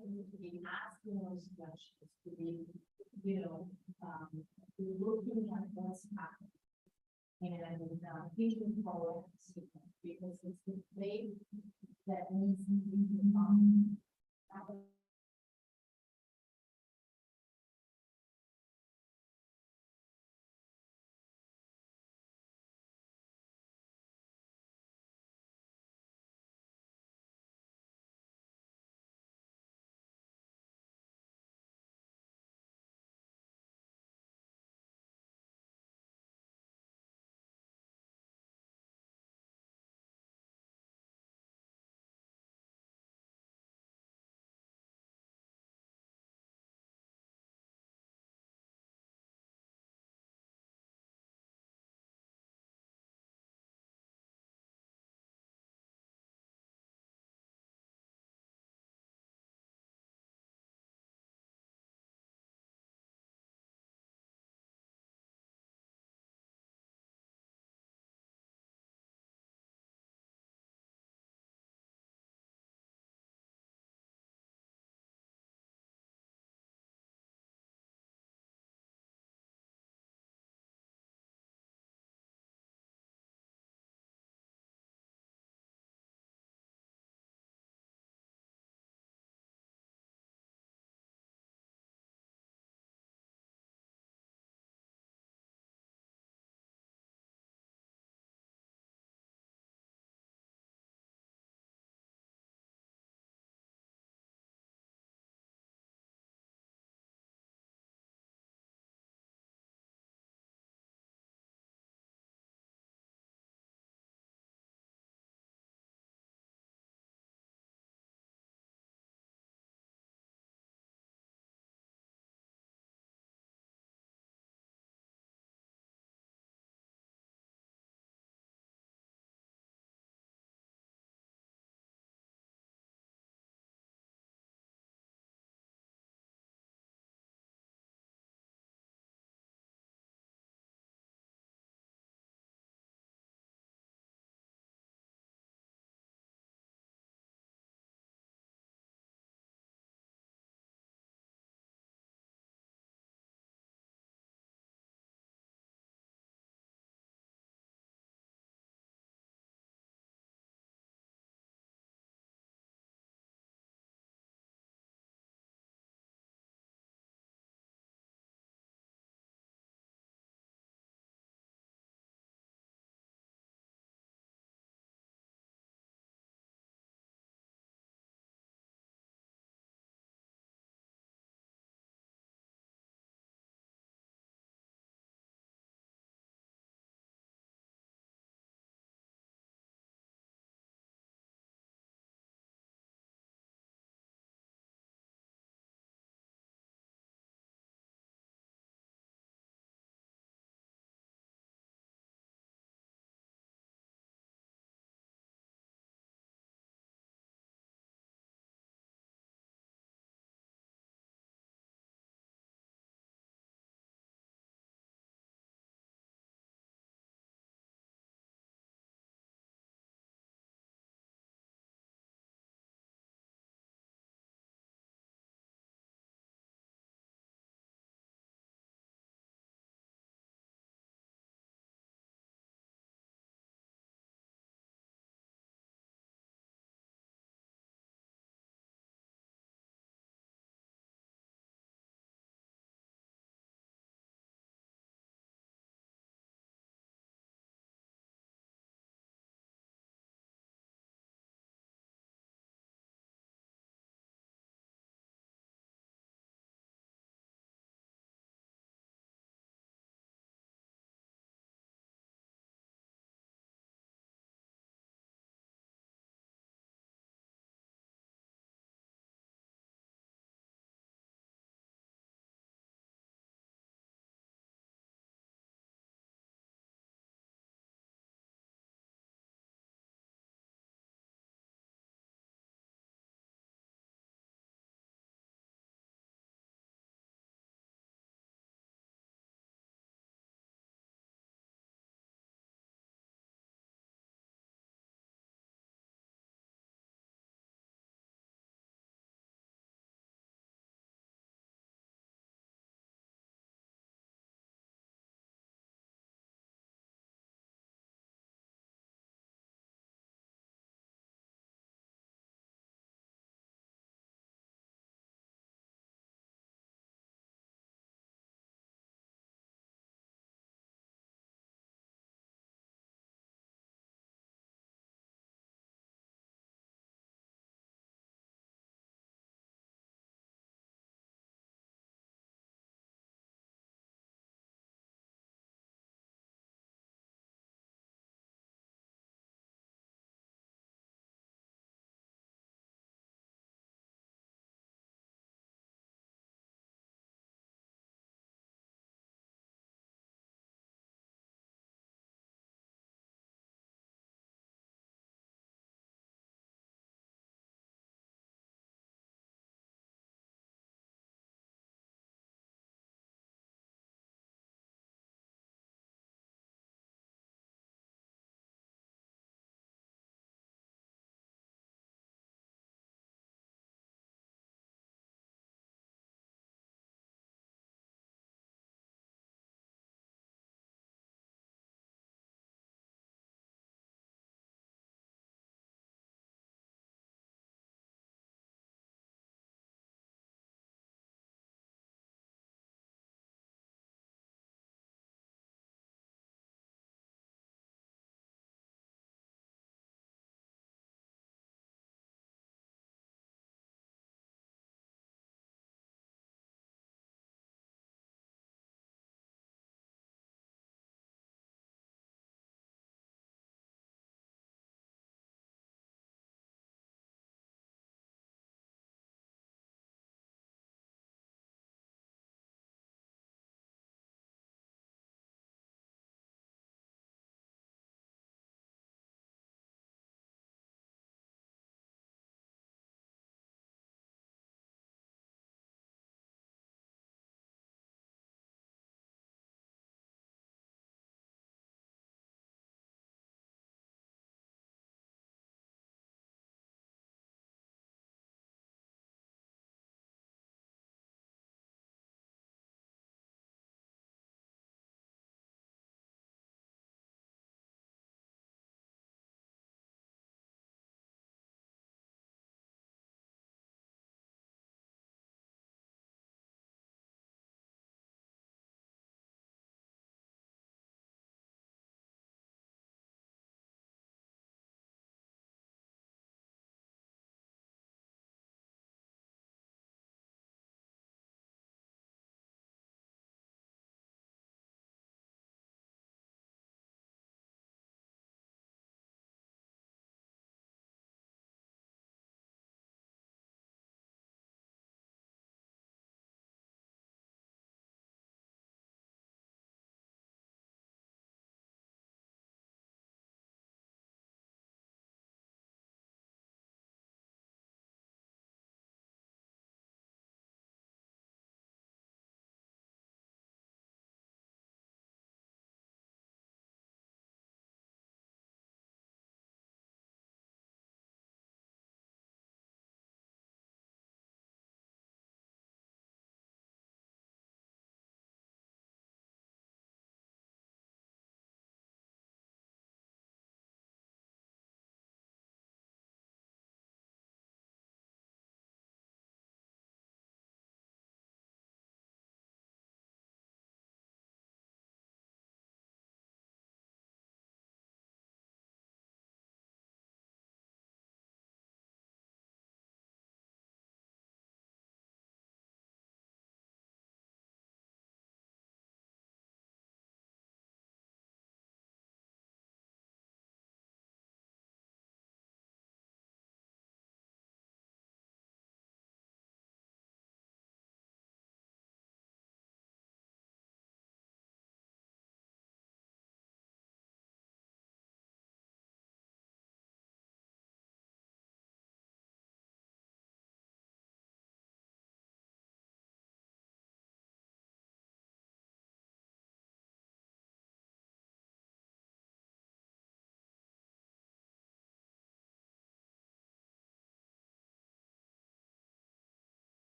to be asking those questions, to be, looking at what's happening. And thinking forward, because it's the faith that needs to be defined.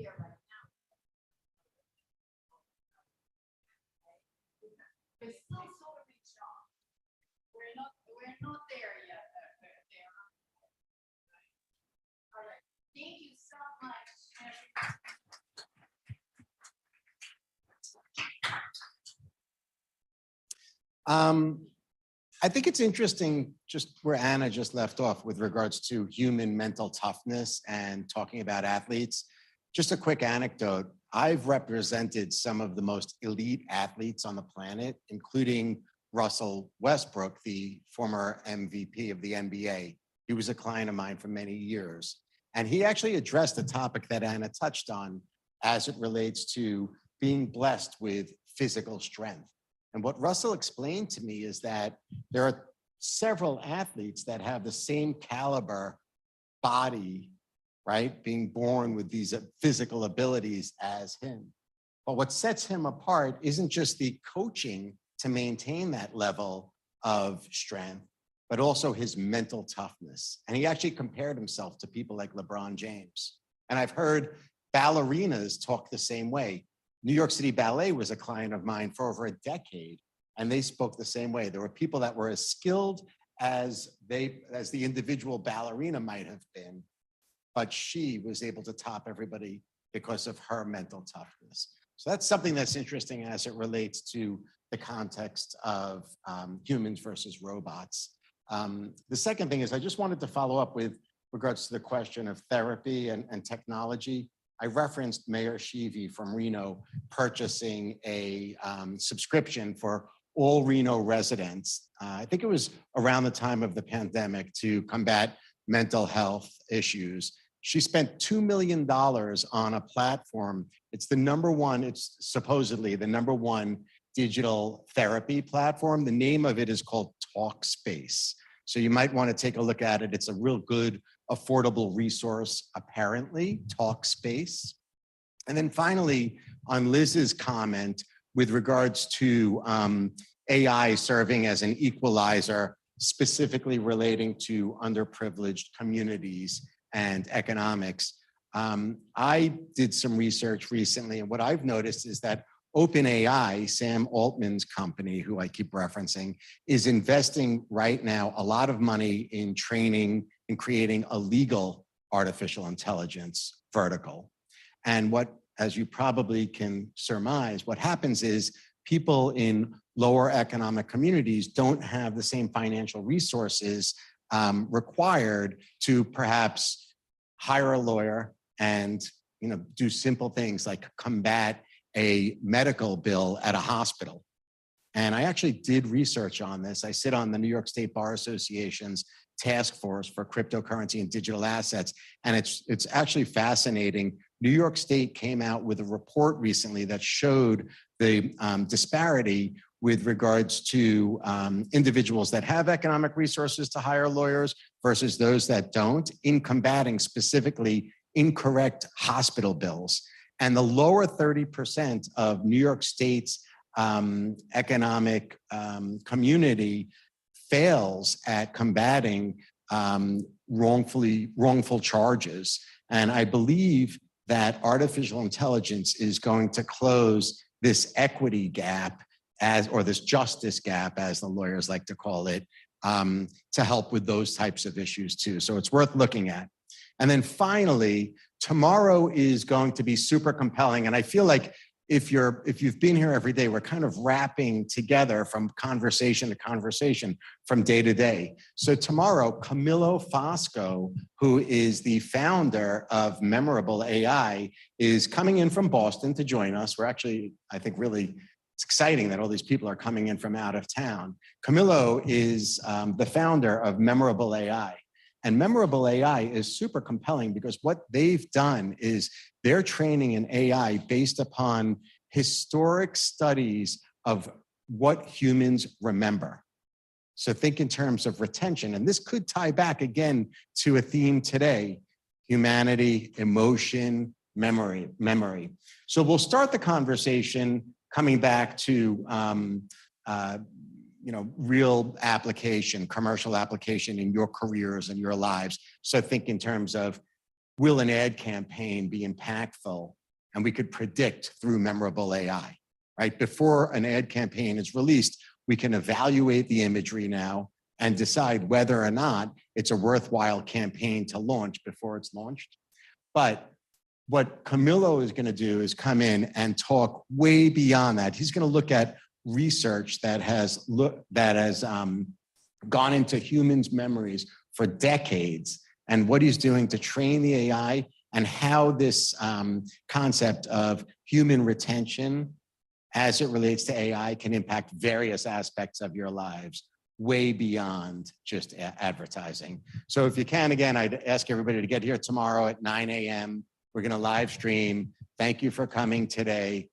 there right now. It's still sort of a job. We're not there yet. There. All right. Thank you so much. I think it's interesting just where Anna just left off with regards to human mental toughness and talking about athletes. Just a quick anecdote. I've represented some of the most elite athletes on the planet, including Russell Westbrook, the former MVP of the NBA. He was a client of mine for many years. And he actually addressed a topic that Anna touched on as it relates to being blessed with physical strength. And what Russell explained to me is that there are several athletes that have the same caliber body, right? Being born with these physical abilities as him. But what sets him apart isn't just the coaching to maintain that level of strength, but also his mental toughness. And he actually compared himself to people like LeBron James. And I've heard ballerinas talk the same way. New York City Ballet was a client of mine for over a decade, and they spoke the same way. There were people that were as skilled as the individual ballerina might have been, but she was able to top everybody because of her mental toughness. So that's something that's interesting as it relates to the context of humans versus robots. The second thing is I just wanted to follow up with regards to the question of therapy and technology. I referenced Mayor Shivi from Reno purchasing a subscription for all Reno residents. I think it was around the time of the pandemic to combat mental health issues. She spent $2 million on a platform. It's supposedly the number one digital therapy platform. The name of it is called Talkspace. So you might want to take a look at it. It's a real good, affordable resource, apparently, Talkspace. And then finally, on Liz's comment with regards to AI serving as an equalizer, specifically relating to underprivileged communities and economics. I did some research recently, and what I've noticed is that OpenAI, Sam Altman's company, who I keep referencing, is investing right now a lot of money in training and creating a legal artificial intelligence vertical. And what, as you probably can surmise, what happens is people in lower economic communities don't have the same financial resources required to perhaps hire a lawyer and do simple things like combat a medical bill at a hospital. And I actually did research on this. I sit on the New York State Bar Association's task force for cryptocurrency and digital assets. And it's actually fascinating. New York State came out with a report recently that showed the disparity with regards to individuals that have economic resources to hire lawyers versus those that don't, in combating specifically incorrect hospital bills. And the lower 30% of New York State's economic community fails at combating wrongful charges. And I believe that artificial intelligence is going to close this equity gap or this justice gap, as the lawyers like to call it, to help with those types of issues too. So it's worth looking at. And then finally, tomorrow is going to be super compelling. And I feel like if you've been here every day, we're kind of wrapping together from conversation to conversation, from day to day. So tomorrow, Camillo Fosco, who is the founder of Memorable AI, is coming in from Boston to join us. We're actually, I think, really, it's exciting that all these people are coming in from out of town. Camillo is the founder of Memorable AI. And Memorable AI is super compelling because what they've done is they're training an AI based upon historic studies of what humans remember. So think in terms of retention. And this could tie back again to a theme today: humanity, emotion, memory. So we'll start the conversation coming back to real application, commercial application in your careers and your lives. So think in terms of will an ad campaign be impactful? And we could predict through memorable AI, right? Before an ad campaign is released, we can evaluate the imagery now and decide whether or not it's a worthwhile campaign to launch before it's launched. But what Camillo is going to do is come in and talk way beyond that. He's going to look at research that has gone into humans' memories for decades, and what he's doing to train the AI, and how this concept of human retention as it relates to AI can impact various aspects of your lives way beyond just advertising. So if you can, again, I'd ask everybody to get here tomorrow at 9 a.m. We're going to live stream. Thank you for coming today.